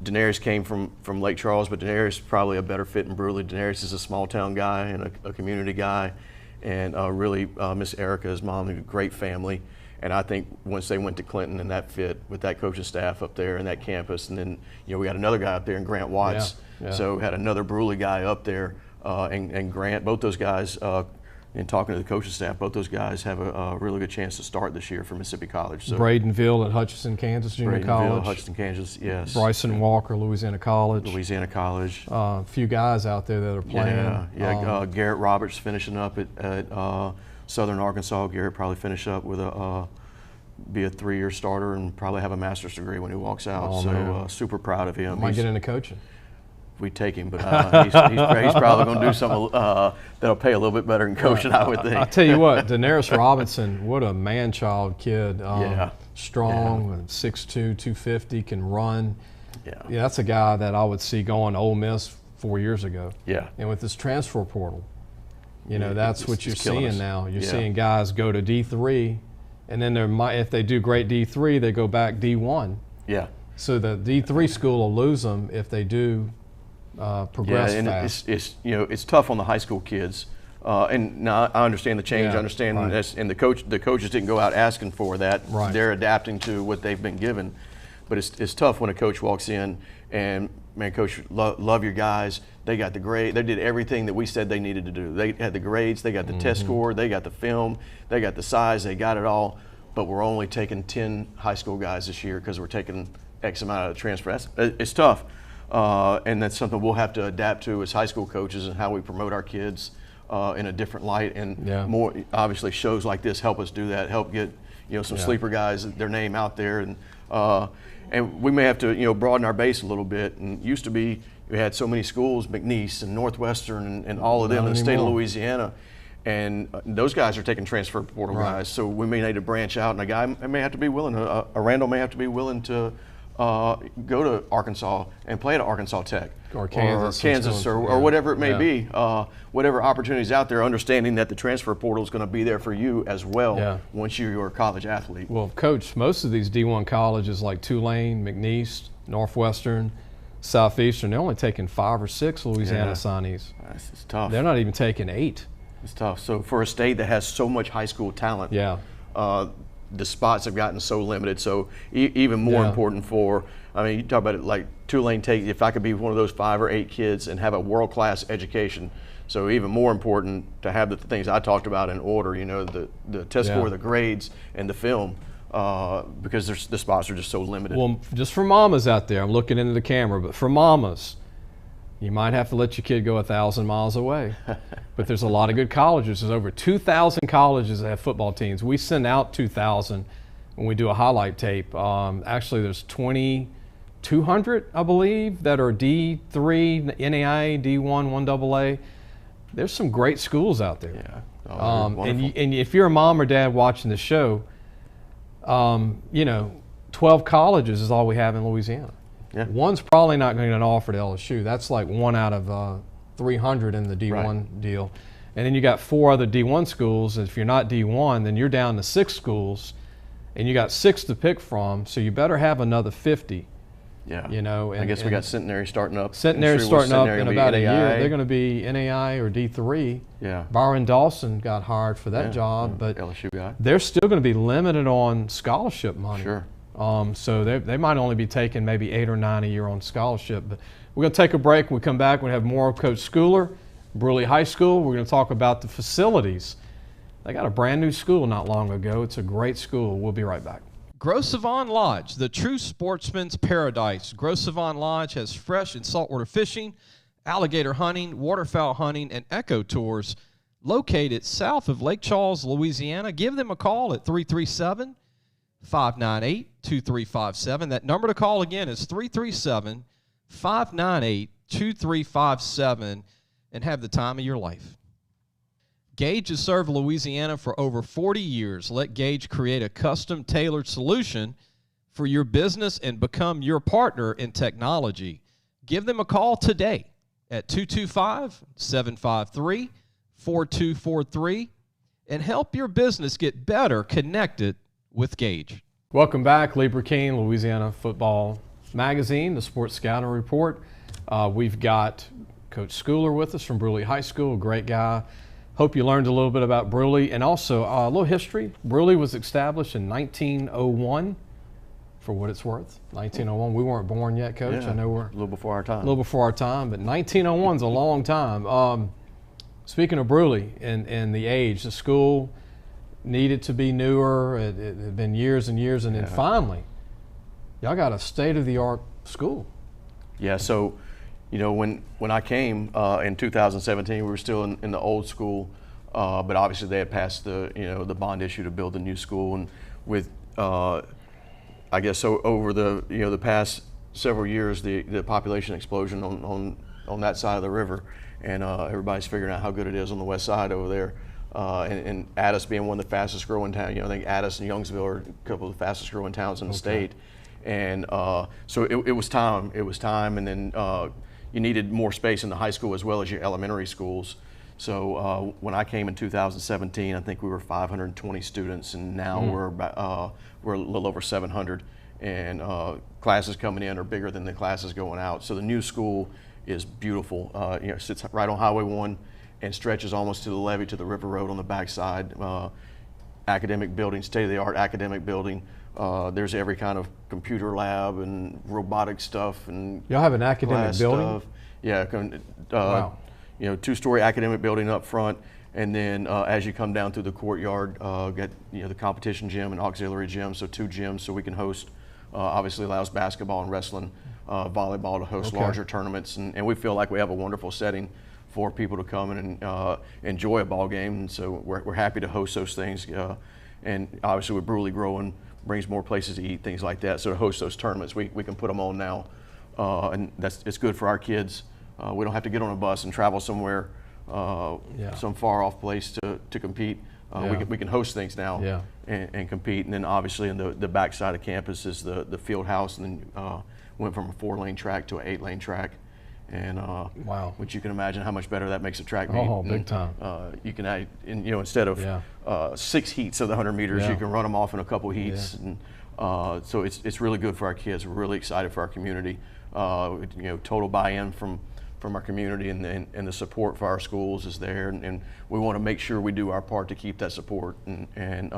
Daenerys came from Lake Charles, but Daenerys is probably a better fit in Brusly. Daenerys is a small-town guy and a community guy. And really, Miss Erica, his mom, had a great family. And I think once they went to Clinton and that fit with that coaching staff up there and that campus, and then, you know, we got another guy up there in Grant Watts. So had another Brusly guy up there, and Grant, both those guys, in talking to the coaching staff, both those guys have a really good chance to start this year for Mississippi College. So Bradenville at Hutchinson, Kansas Junior College. Hutchinson, Kansas, yes. Bryson Walker, Louisiana College. A few guys out there that are playing. Garrett Roberts finishing up at Southern Arkansas. Garrett probably finish up with be a 3-year starter and probably have a master's degree when he walks out. Super proud of him. Might get into coaching. We take him, but he's probably going to do something that'll pay a little bit better than coaching, I would think. I'll tell you what, Daenerys Robinson, what a man-child kid. Strong, 6'2", 250, can run. That's a guy that I would see going to Ole Miss 4 years ago. And with this transfer portal, you know, that's what you're seeing now. You're seeing guys go to D3, and then if they do great D3, they go back D1. So the D3 school will lose them if they do progress fast. It's tough on the high school kids. And now I understand the change. I understand, and the coaches didn't go out asking for that. They're adapting to what they've been given. but it's tough when a coach walks in and, man, coach, love your guys. They got the grade. They did everything that we said they needed to do. They had the grades. They got the test score. They got the film. They got the size. They got it all. But we're only taking 10 high school guys this year because we're taking X amount of the transfer. It's tough, and that's something we'll have to adapt to as high school coaches and how we promote our kids in a different light. And more obviously, shows like this help us do that. Help get some sleeper guys, their name out there, and we may have to broaden our base a little bit. And used to be we had so many schools, McNeese and Northwestern and all of them in the state of Louisiana. And those guys are taking transfer portal guys, so we may need to branch out. And a guy may have to be willing, a Randall may have to be willing to go to Arkansas and play at Arkansas Tech or Kansas or whatever it may be. Whatever opportunities out there, understanding that the transfer portal is going to be there for you as well once you're a college athlete. Well, Coach, most of these D1 colleges like Tulane, McNeese, Northwestern, Southeastern, they're only taking 5 or 6 Louisiana signees. It's tough. They're not even taking 8. It's tough. So for a state that has so much high school talent, the spots have gotten so limited. So even more important for, I mean, you talk about it like Tulane take, if I could be one of those 5 or 8 kids and have a world-class education. So even more important to have the things I talked about in order, the test score, the grades, and the film, because the spots are just so limited. Well, just for mamas out there, I'm looking into the camera, but for mamas, you might have to let your kid go 1,000 miles away. But there's a lot of good colleges. There's over 2,000 colleges that have football teams. We send out 2,000 when we do a highlight tape. Actually, there's 2,200, I believe, that are D3, NAIA, D1, 1AA. There's some great schools out there. Yeah. And if you're a mom or dad watching the show, 12 colleges is all we have in Louisiana. Yeah. One's probably not going to get an offer to LSU. That's like 1 out of 300 in the D1 deal. And then you got 4 other D1 schools. And if you're not D1, then you're down to 6 schools, and you got 6 to pick from. So you better have another 50. Yeah. And I guess we got Centenary starting up. Centenary's starting up in about a year. They're going to be NAI or D3. Yeah. Byron Dawson got hired for that job, but LSU guy. They're still going to be limited on scholarship money. Sure. So they might only be taking maybe 8 or 9 a year on scholarship. But we're going to take a break. When we come back, we're going to have more of Coach Schooler, Brusly High School. We're going to talk about the facilities. They got a brand new school not long ago. It's a great school. We'll be right back. Gros Savon Lodge, the true sportsman's paradise. Gros Savon Lodge has fresh and saltwater fishing, alligator hunting, waterfowl hunting, and eco tours located south of Lake Charles, Louisiana. Give them a call at 337-598-2357. That number to call again is 337-598-2357, and have the time of your life. Gage has served Louisiana for over 40 years. Let Gage create a custom tailored solution for your business and become your partner in technology. Give them a call today at 225-753-4243 and help your business get better connected with Gage. Welcome back, Lee Brecheen, Louisiana Football Magazine, the Sports Scouting Report. We've got Coach Schooler with us from Brusly High School, a great guy. Hope you learned a little bit about Brusly, and also a little history. Brusly was established in 1901, for what it's worth. 1901. We weren't born yet, Coach. Yeah, I know we're a little before our time. A little before our time, but 1901 is a long time. Speaking of Brusly and the age, the school needed to be newer. It had been years and years, and then finally, y'all got a state-of-the-art school. Yeah, so when I came in 2017, we were still in the old school, but obviously they had passed the bond issue to build the new school, and with I guess so over the past several years, the population explosion on that side of the river, and everybody's figuring out how good it is on the west side over there, and Addis being one of the fastest growing towns. I think Addis and Youngsville are a couple of the fastest growing towns in the state, and so it was time. It was time, and then. You needed more space in the high school as well as your elementary schools. So when I came in 2017, I think we were 520 students, and now we're a little over 700. And classes coming in are bigger than the classes going out. So the new school is beautiful. It sits right on Highway 1 and stretches almost to the levee to the River Road on the backside. Academic building, state-of-the-art academic building. There's every kind of computer lab and robotic stuff and y'all have an academic building? Stuff. Yeah, wow. 2-story academic building up front, and then as you come down through the courtyard, get the competition gym and auxiliary gym, so 2 gyms, so we can host. Obviously allows basketball and wrestling, volleyball to host larger tournaments, and we feel like we have a wonderful setting for people to come in and enjoy a ball game, and so we're happy to host those things. And obviously with Brusly growing, brings more places to eat, things like that. So to host those tournaments, we can put them on now, and it's good for our kids. We don't have to get on a bus and travel somewhere, some far off place to compete. We can host things now and compete. And then obviously in the backside of campus is the field house, and then went from a 4-lane track to an 8-lane track. And wow, which you can imagine how much better that makes a track meet. Oh, big time. You can add, instead of 6 heats of the 100 meters, you can run them off in a couple heats. And so it's really good for our kids. We're really excited for our community. Total buy-in from our community, and the support for our schools is there, and we want to make sure we do our part to keep that support, and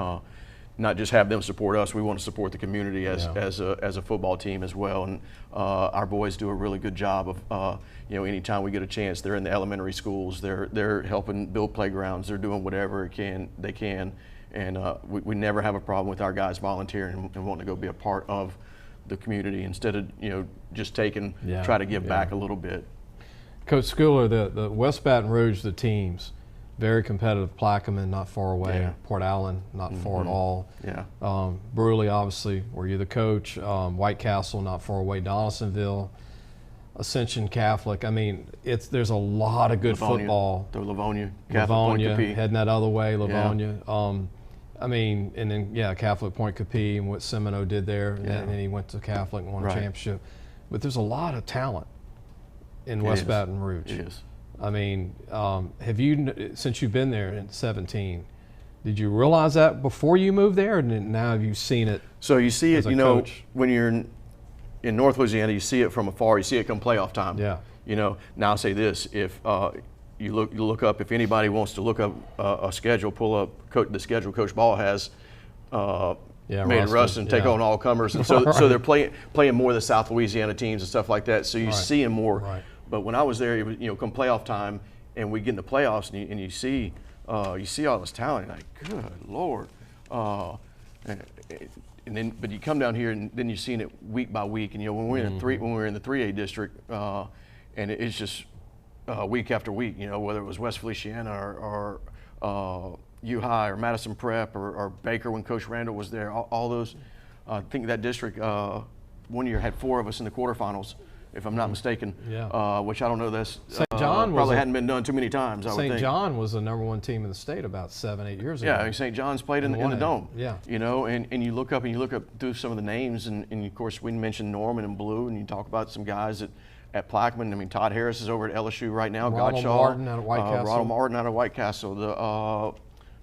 not just have them support us. We want to support the community as a football team as well. And our boys do a really good job of anytime we get a chance, they're in the elementary schools, they're helping build playgrounds, they're doing whatever they can, and we never have a problem with our guys volunteering and wanting to go be a part of the community instead of just try to give back a little bit. Coach Schooler, the West Baton Rouge, the teams, very competitive. Plaquemine, not far away. Port Allen, not far at all. Brusly, obviously, where you're the coach. White Castle, not far away. Donaldsonville, Ascension Catholic. I mean, there's a lot of good football. The Livonia, Livonia, heading that other way, Livonia. I mean, and then Catholic Point Capee and what Semino did there, and then he went to Catholic and won a championship. But there's a lot of talent in West Baton Rouge. It is. I mean, have you, since you've been there in 17, did you realize that before you moved there, and now have you seen it? So you see it, coach? When you're in North Louisiana, you see it from afar. You see it come playoff time. Yeah. Now I'll say this: if you look up, if anybody wants to look up a schedule, pull up the schedule Coach Ball has. Made Ruston take on all comers, and so they're playing more of the South Louisiana teams and stuff like that. So you see them more. Right. But when I was there, it was, come playoff time, and we get in the playoffs, and you see all this talent, and like, good Lord. And then, but you come down here, and then you're seeing it week by week. And when we're in the 3A district, and it's just week after week. Whether it was West Feliciana or U High or Madison Prep or Baker when Coach Randall was there, all those. I think that district one year had 4 of us in the quarterfinals, if I'm not mistaken. Which I don't know. That's St. John probably hadn't been done too many times. St. John was the #1 team in the state about 7-8 years ago. Yeah, St. John's played in the Dome. Yeah. And you look up through some of the names, and of course we mentioned Norman and Blue, and you talk about some guys at Plaquemine. I mean, Todd Harris is over at LSU right now. Ronald Martin out of White Castle. Ronald Martin out of White Castle.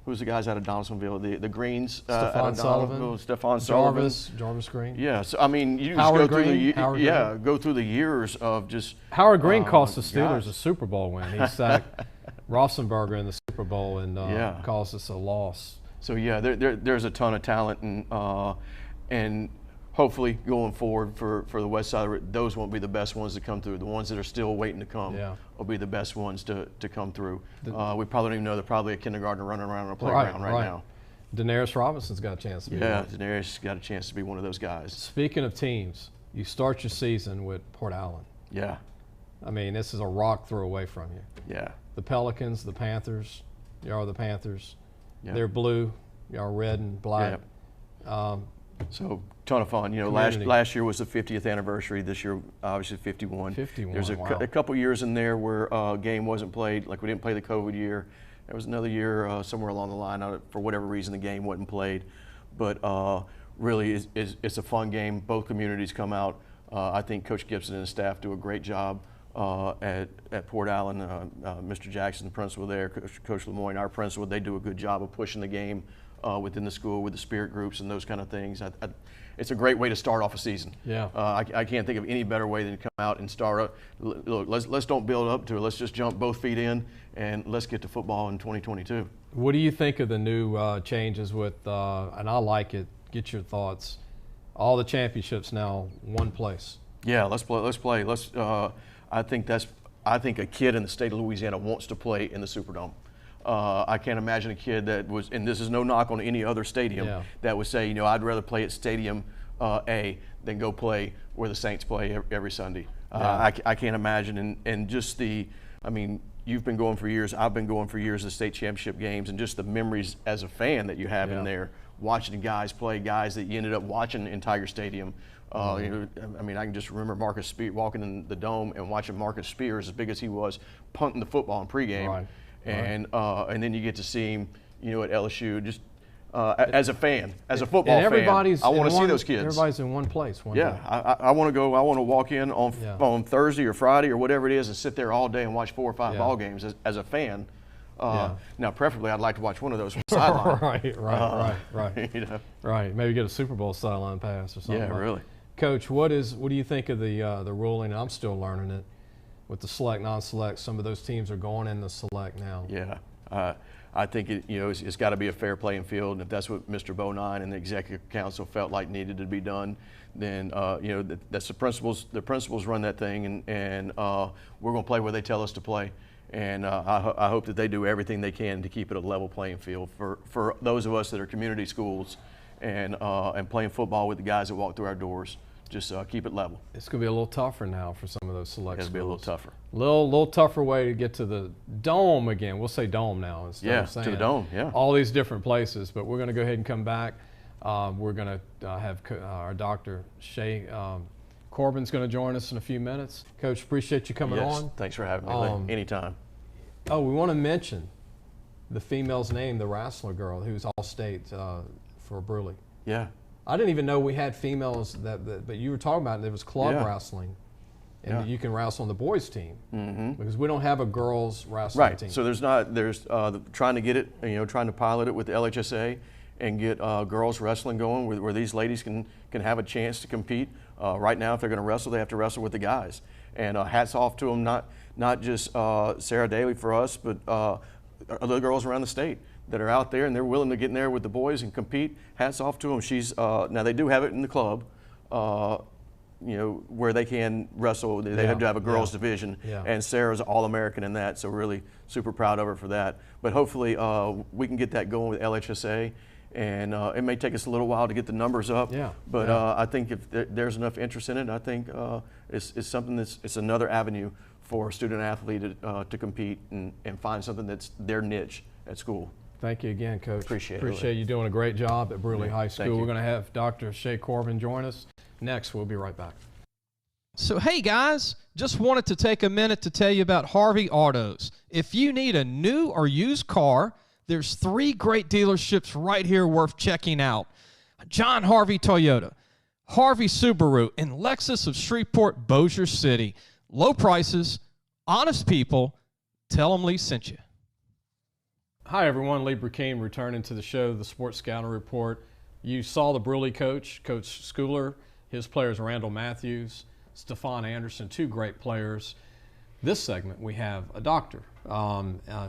Who's the guys out of Donaldsonville? The Greens. Stefan Sullivan. Stefan Sullivan. Jarvis Green. Yeah. So I mean, you just Howard go through Green. go through the years of just. Howard Green cost the Steelers a Super Bowl win. He sacked Roethlisberger in the Super Bowl and caused us a loss. So there's a ton of talent, and hopefully going forward for the West Side, those won't be the best ones to come through. The ones that are still waiting to come will be the best ones to come through. We probably don't even know they're probably a kindergartner running around on a playground right now. Daenerys Robinson's got a chance to be one. Daenerys got a chance to be one of those guys. Speaking of teams, you start your season with Port Allen. Yeah. I mean, this is a rock throw away from you. Yeah. The Pelicans, the Panthers, y'all are the Panthers. Yeah. They're blue, y'all are red and black. Yeah. So ton of fun. Last year was the 50th anniversary. This year, obviously 51. 51. There's a couple years in there where a game wasn't played. Like we didn't play the COVID year. There was another year somewhere along the line. For whatever reason, the game wasn't played. But really, it's a fun game. Both communities come out. I think Coach Gibson and his staff do a great job at Port Allen. Mr. Jackson, the principal there, Coach Lemoyne, our principal, they do a good job of pushing the game within the school with the spirit groups and those kind of things. It's a great way to start off a season. Yeah. I can't think of any better way than to come out and start. Look, let's don't build up to it. Let's just jump both feet in and let's get to football in 2022. What do you think of the new changes with, and I like it, get your thoughts. All the championships now, one place. Yeah, let's play. I think a kid in the state of Louisiana wants to play in the Superdome. I can't imagine a kid that was, and this is no knock on any other stadium, that would say, I'd rather play at Stadium A than go play where the Saints play every Sunday. I can't imagine, and just you've been going for years, I've been going for years, the state championship games, and just the memories as a fan that you have in there, watching guys play, guys that you ended up watching in Tiger Stadium. I can just remember Marcus Spears walking in the dome and watching Marcus Spears, as big as he was, punting the football in pregame. Right. And then you get to see him, at LSU, just as a fan, as a football fan. I want to see those kids. Everybody's in one place. Day. I want to go. I want to walk in on Thursday or Friday or whatever it is and sit there all day and watch 4 or 5 ball games as a fan. Now, preferably, I'd like to watch one of those from the sideline. Right. Right. Maybe get a Super Bowl sideline pass or something. Yeah, really. Coach, what do you think of the ruling? I'm still learning it with the select, non-select. Some of those teams are going in the select now. Yeah. I think it's got to be a fair playing field, and if that's what Mr. Baton and the Executive Council felt like needed to be done, then that's the principals. The principals run that thing, and we're going to play where they tell us to play. And I hope that they do everything they can to keep it a level playing field for those of us that are community schools and playing football with the guys that walk through our doors. Just keep it level. It's going to be a little tougher now for some of those select schools. It's going to be a little tougher. Little tougher way to get to the dome again. We'll say dome now instead of saying to the dome, all these different places. But we're going to go ahead and come back. We're going to have our Dr. Shay Corbin's going to join us in a few minutes. Coach, appreciate you coming on. Thanks for having me. Anytime. Oh, we want to mention the female's name, the wrestler girl, who's all-state for Brusly. Yeah. I didn't even know we had females but you were talking about there was club wrestling, and you can wrestle on the boys team because we don't have a girls wrestling team. Right. So there's trying to get it, trying to pilot it with the LHSA and get girls wrestling going where these ladies can have a chance to compete. Right now, if they're going to wrestle, they have to wrestle with the guys. And hats off to them, not just Sarah Daly for us, but other girls around the state that are out there and they're willing to get in there with the boys and compete. Hats off to them. She's now they do have it in the club, where they can wrestle. They have to have a girls division, and Sarah's All-American in that. So really super proud of her for that. But hopefully we can get that going with LHSA, and it may take us a little while to get the numbers up. But I think if there's enough interest in it, I think it's something it's another avenue for a student athlete to compete and find something that's their niche at school. Thank you again, Coach. Appreciate you doing a great job at Brusly High School. We're going to have Dr. Shay Corbin join us next. We'll be right back. So, hey guys, just wanted to take a minute to tell you about Harvey Autos. If you need a new or used car, there's 3 great dealerships right here worth checking out. John Harvey Toyota, Harvey Subaru, and Lexus of Shreveport, Bossier City. Low prices, honest people. Tell them Lee sent you. Hi everyone, Lee Brecheen returning to the show, the Sports Scouting Report. You saw the Brusly coach, Coach Schooler, his players Randall Matthews, Stefan Anderson, 2 great players. This segment we have a doctor,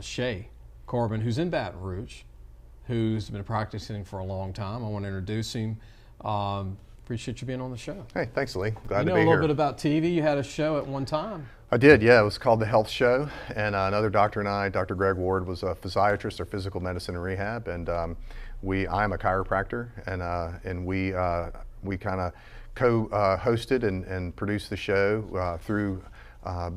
Shay Corbin, who's in Baton Rouge, who's been practicing for a long time. I want to introduce him. Appreciate you being on the show. Hey, thanks, Lee. Glad to be here. You know a little bit about TV. You had a show at one time. I did, yeah. It was called The Health Show, and another doctor and I, Dr. Greg Ward, was a physiatrist or physical medicine and rehab, and I'm a chiropractor, and we kind of co-hosted and produced the show through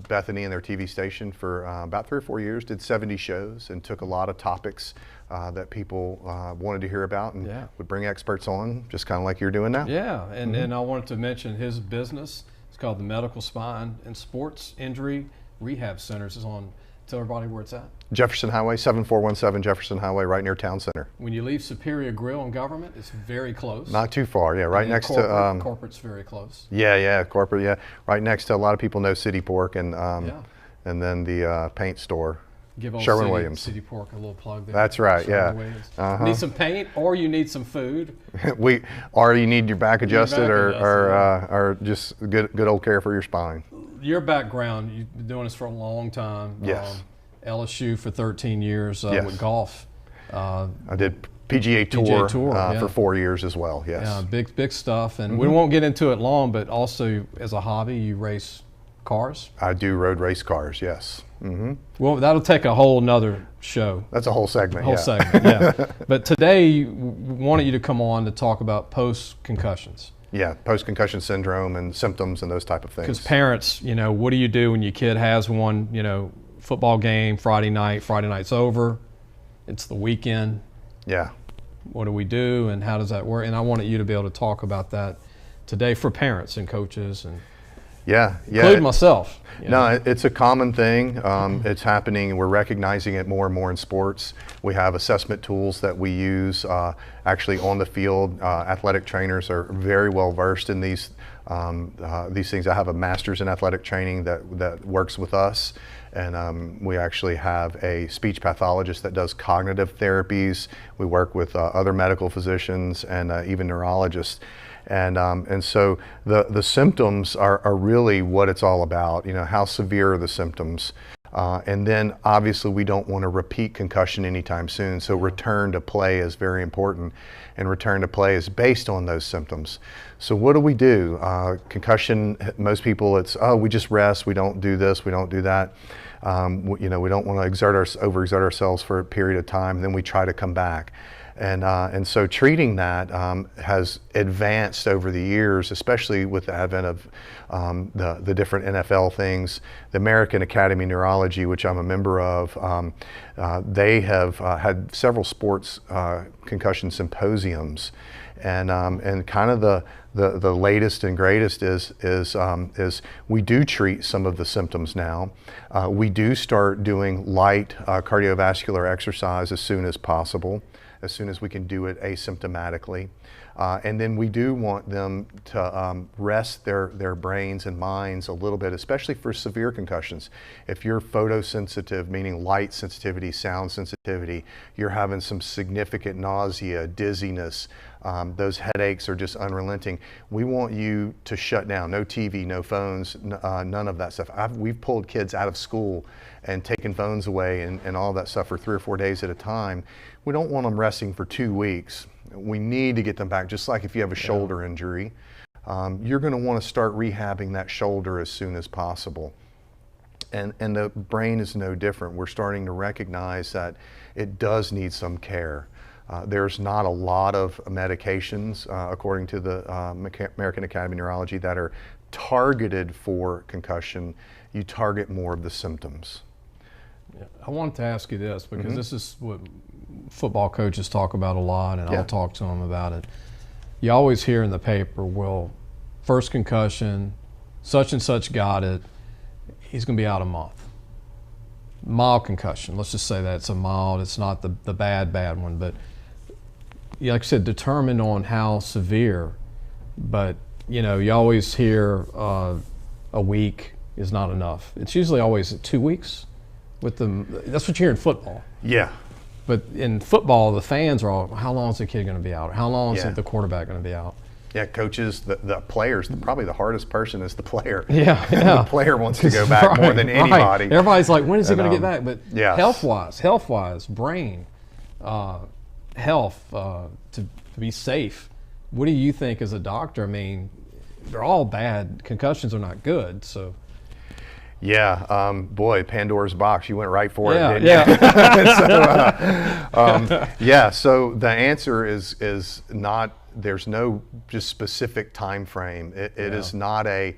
Bethany and their TV station for about 3 or 4 years. Did 70 shows and took a lot of topics that people wanted to hear about, and would bring experts on, just kind of like you're doing now. Yeah, and I wanted to mention his business. It's called the Medical Spine and Sports Injury Rehab Centers. Is on. Tell everybody where it's at. Jefferson Highway, 7417 Jefferson Highway, right near Town Center. When you leave Superior Grill and Government, it's very close. Not too far, yeah, right next to. Corporate's very close. Yeah, corporate, yeah, right next to. A lot of people know City Pork and then the paint store. Give old Sherwin-Williams. City Pork a little plug there. That's right, Need some paint, or you need some food. Or you need your back adjusted, or just good old care for your spine. Your background, you've been doing this for a long time. Yes. LSU for 13 years with golf. I did PGA PGA Tour, yeah. for 4 years as well, yes. Yeah, big stuff. And we won't get into it long, but also as a hobby, you race cars? I do road race cars, yes. Well, that'll take a whole nother show. That's a whole segment, yeah. But today, we wanted you to come on to talk about post-concussions. Yeah, post-concussion syndrome and symptoms and those type of things. Because parents, you know, what do you do when your kid has one, you know, football game, Friday night's over, it's the weekend. Yeah. What do we do and how does that work? And I wanted you to be able to talk about that today for parents and coaches and including myself. No, it's a common thing. It's happening. We're recognizing it more and more in sports. We have assessment tools that we use actually on the field. Athletic trainers are very well versed in these things. I have a master's in athletic training that works with us. And we actually have a speech pathologist that does cognitive therapies. We work with other medical physicians and even neurologists. And so the symptoms are really what it's all about. You know, how severe are the symptoms? And then obviously we don't want to repeat concussion anytime soon. So return to play is very important, and return to play is based on those symptoms. So what do? Concussion, most people it's, oh, we just rest, we don't do this, we don't do that. You know, we don't want to overexert ourselves for a period of time, and then we try to come back. And so treating that has advanced over the years, especially with the advent of the different NFL things. The American Academy of Neurology, which I'm a member of, they have had several sports concussion symposiums. And kind of the latest and greatest is we do treat some of the symptoms now. We do start doing light cardiovascular exercise as soon as possible, as soon as we can do it asymptomatically. And then we do want them to rest their brains and minds a little bit, especially for severe concussions. If you're photosensitive, meaning light sensitivity, sound sensitivity, you're having some significant nausea, dizziness, those headaches are just unrelenting. We want you to shut down. No TV, no phones, none of that stuff. We've pulled kids out of school and taken phones away and all that stuff for 3 or 4 days at a time. We don't want them resting for 2 weeks. We need to get them back, just like if you have a shoulder injury. You're going to want to start rehabbing that shoulder as soon as possible. And the brain is no different. We're starting to recognize that it does need some care. There's not a lot of medications, according to the American Academy of Neurology, that are targeted for concussion. You target more of the symptoms. Yeah. I wanted to ask you this, because this is what football coaches talk about a lot, and I'll talk to them about it. You always hear in the paper, well, first concussion, such and such got it, he's going to be out a month. Mild concussion, let's just say that it's a mild, it's not the bad one, but like I said, determined on how severe. But you know, you always hear a week is not enough. It's usually always 2 weeks. That's what you hear in football. Yeah. But in football, the fans are all, how long is the kid going to be out? How long is the quarterback going to be out? Yeah, coaches, the players, probably the hardest person is the player. Yeah. The player wants to go back more than anybody. Everybody's like, when is he going to get back? But yeah. health-wise, brain, health, to be safe, what do you think as a doctor? I mean, they're all bad. Concussions are not good, so. Yeah, boy, Pandora's box. You went right for it, didn't you? So the answer is not, there's no just specific time frame. It is not I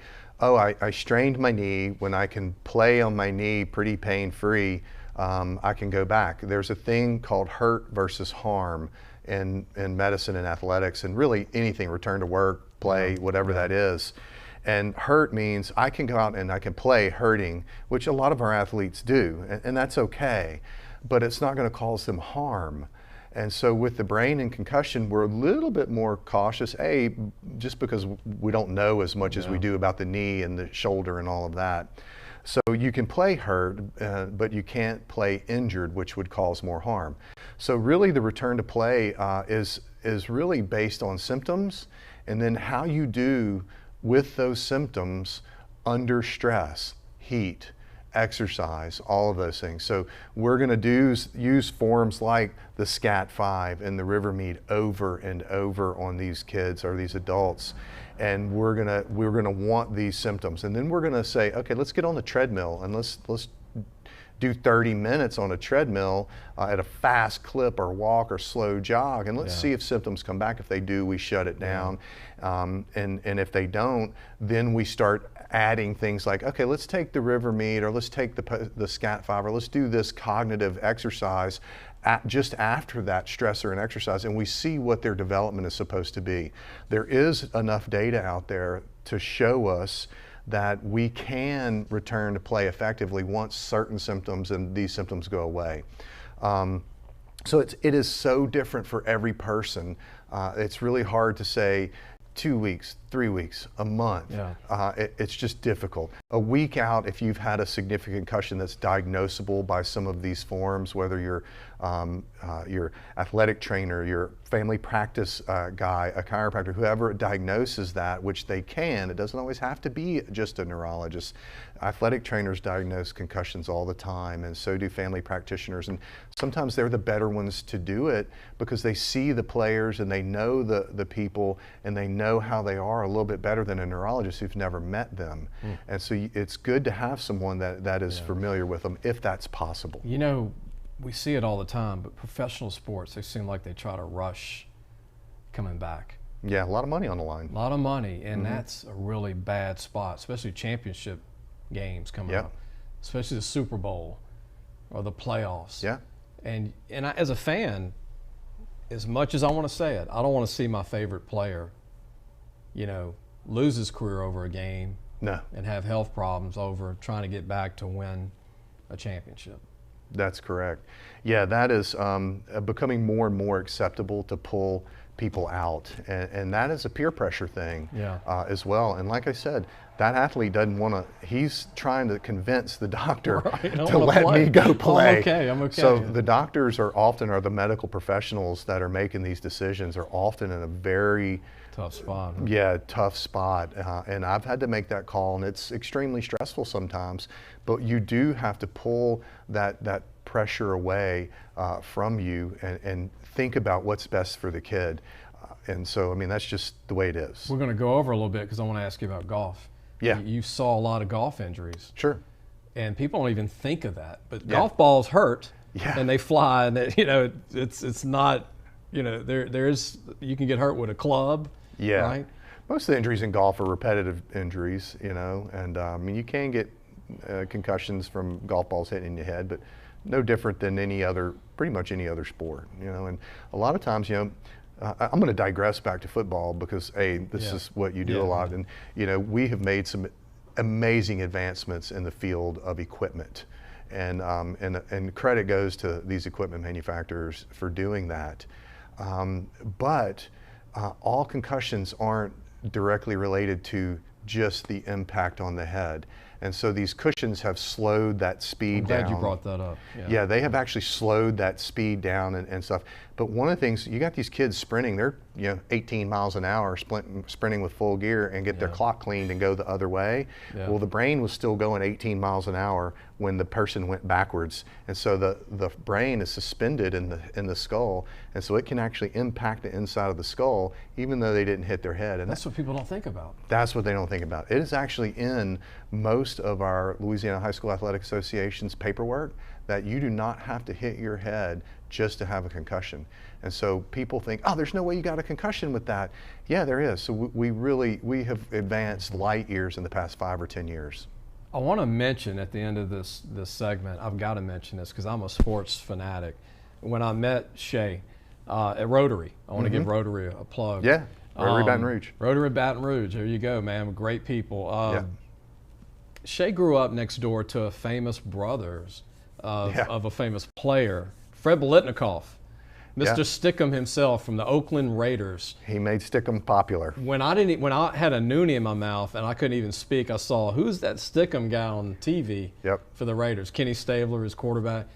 strained my knee. When I can play on my knee pretty pain-free, I can go back. There's a thing called hurt versus harm in medicine and athletics, and really anything, return to work, play, whatever that is. And hurt means I can go out and I can play hurting, which a lot of our athletes do, and that's okay, but it's not going to cause them harm. And so with the brain and concussion, we're a little bit more cautious, just because we don't know as much as we do about the knee and the shoulder and all of that. So you can play hurt, but you can't play injured, which would cause more harm. So really the return to play is really based on symptoms, and then how you do with those symptoms under stress, heat, exercise, all of those things. So we're going to use forms like the SCAT-5 and the River Meet over and over on these kids or these adults, and we're gonna want these symptoms, and then we're going to say, okay, let's get on the treadmill and let's do 30 minutes on a treadmill at a fast clip or walk or slow jog, and let's see if symptoms come back. If they do, we shut it down, and if they don't, then we start adding things like, okay, let's take the River Meet, or let's take the SCAT-5, or let's do this cognitive exercise just after that stressor and exercise, and we see what their development is supposed to be. There is enough data out there to show us that we can return to play effectively once certain symptoms and these symptoms go away. So it is so different for every person. It's really hard to say 2 weeks, 3 weeks, a month. It's just difficult. A week out, if you've had a significant concussion that's diagnosable by some of these forms, whether you're your athletic trainer, your family practice guy, a chiropractor, whoever diagnoses that, which they can, it doesn't always have to be just a neurologist. Athletic trainers diagnose concussions all the time, and so do family practitioners, and sometimes they're the better ones to do it because they see the players and they know the people and they know how they are a little bit better than a neurologist who's never met them. And so it's good to have someone that is familiar with them, if that's possible. You know, we see it all the time, but professional sports, they seem like they try to rush coming back. Yeah, a lot of money on the line. A lot of money, and that's a really bad spot, especially championship games coming up, especially the Super Bowl or the playoffs. And I, as a fan, as much as I want to say it, I don't want to see my favorite player, you know, lose his career over a game and have health problems over trying to get back to win a championship. That's correct. Yeah, that is becoming more and more acceptable to pull people out, and that is a peer pressure thing as well. And like I said, that athlete doesn't want to, he's trying to convince the doctor to let me go play. I'm okay. So the doctors are often, or the medical professionals that are making these decisions, are often in a very tough spot. Tough spot. And I've had to make that call, and it's extremely stressful sometimes, but you do have to pull that pressure away from you and think about what's best for the kid. And so, I mean, that's just the way it is. We're going to go over a little bit because I want to ask you about golf. You saw a lot of golf injuries. Sure. And people don't even think of that. But golf balls hurt, and they fly, and you know, it's not, you know, there's you can get hurt with a club. Right? Most of the injuries in golf are repetitive injuries, you know, and I mean, you can get concussions from golf balls hitting your head, but no different than pretty much any other sport, you know. And a lot of times, you know, I'm going to digress back to football because this is what you do a lot, and you know, we have made some amazing advancements in the field of equipment, and credit goes to these equipment manufacturers for doing that. But all concussions aren't directly related to just the impact on the head. And so these cushions have slowed that speed down. I'm glad you brought that up. Yeah, they have actually slowed that speed down and stuff. But one of the things, you got these kids sprinting, they're 18 miles an hour sprinting with full gear and get their clock cleaned and go the other way. Well, the brain was still going 18 miles an hour when the person went backwards. And so the brain is suspended in the skull, and so it can actually impact the inside of the skull even though they didn't hit their head. And that's what people don't think about. That's what they don't think about. It is actually in most of our Louisiana High School Athletic Association's paperwork that you do not have to hit your head just to have a concussion. And so people think, oh, there's no way you got a concussion with that. Yeah, there is. So we have advanced light years in the past 5 or 10 years. I want to mention at the end of this segment, I've got to mention this because I'm a sports fanatic. When I met Shay at Rotary, I want to give Rotary a plug. Yeah, Rotary Baton Rouge. Rotary Baton Rouge, there you go, man, great people. Shay grew up next door to a famous brothers of a famous player, Fred Bolitnikoff, Mr. Stickum himself from the Oakland Raiders. He made Stickum popular. When I had a noonie in my mouth and I couldn't even speak, I saw, who's that Stickum guy on TV for the Raiders? Kenny Stabler, his quarterback.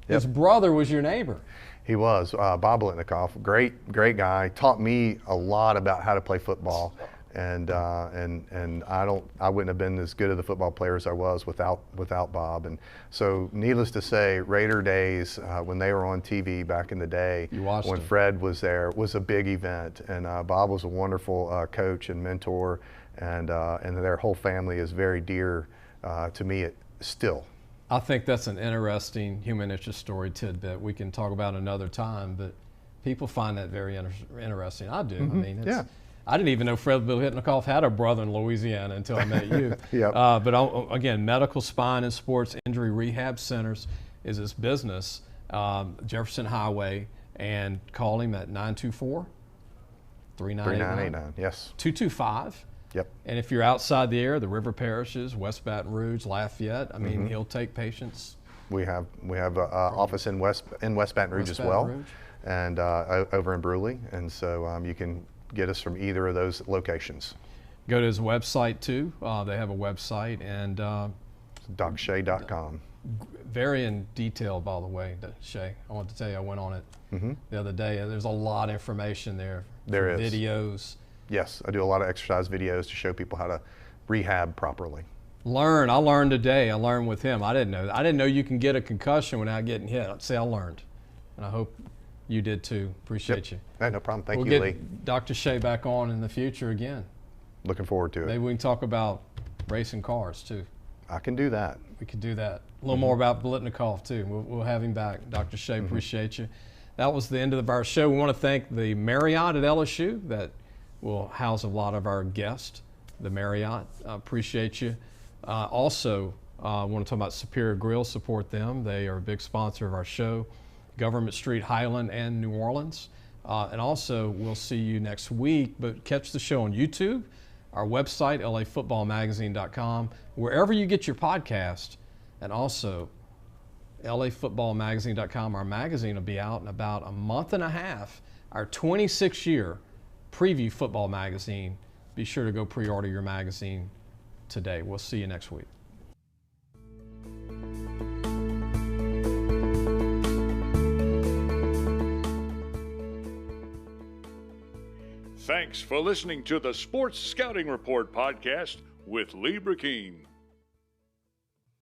His brother was your neighbor. He was, Bob Bolitnikoff, great guy, taught me a lot about how to play football. and I wouldn't have been as good of the football player as I was without Bob. And so, needless to say, Raider days when they were on TV back in the day, when Fred was there, was a big event. And Bob was a wonderful coach and mentor, and their whole family is very dear to me still. I think that's an interesting human interest story tidbit we can talk about another time, but people find that very interesting. I do. Mm-hmm. I mean, I didn't even know Fred Biletnikoff had a brother in Louisiana until I met you. Yep. But again, medical, spine, and sports injury rehab centers is his business, Jefferson Highway, and call him at 924-3989. Yes. 225. Yep. And if you're outside the area, the river parishes, West Baton Rouge, Lafayette, I mean, he'll take patients. We have an office in West Baton Rouge as well, and over in Brusly, and so you can get us from either of those locations. Go to his website too. They have a website, and DocShay.com. Very in detail, by the way, Shay. I want to tell you, I went on it the other day. There's a lot of information there. There is videos. Yes, I do a lot of exercise videos to show people how to rehab properly. I learned today. I learned with him. I didn't know you can get a concussion without getting hit. See, I learned, and I hope you did too. Appreciate you. Hey, no problem. Thank you, Lee. We'll get Dr. Shay back on in the future again. Looking forward to it. Maybe we can talk about racing cars too. I can do that. We could do that. A little more about Biletnikoff too. We'll have him back. Dr. Shay, appreciate you. That was the end of our show. We want to thank the Marriott at LSU that will house a lot of our guests, the Marriott. Appreciate you. Also, I want to talk about Superior Grill. Support them. They are a big sponsor of our show. Government Street, Highland, and New Orleans. And also, we'll see you next week. But catch the show on YouTube, our website, lafootballmagazine.com, wherever you get your podcast, and also lafootballmagazine.com. Our magazine will be out in about a month and a half. Our 26-year preview football magazine. Be sure to go pre-order your magazine today. We'll see you next week. Thanks for listening to the Sports Scouting Report podcast with Lee Brecheen.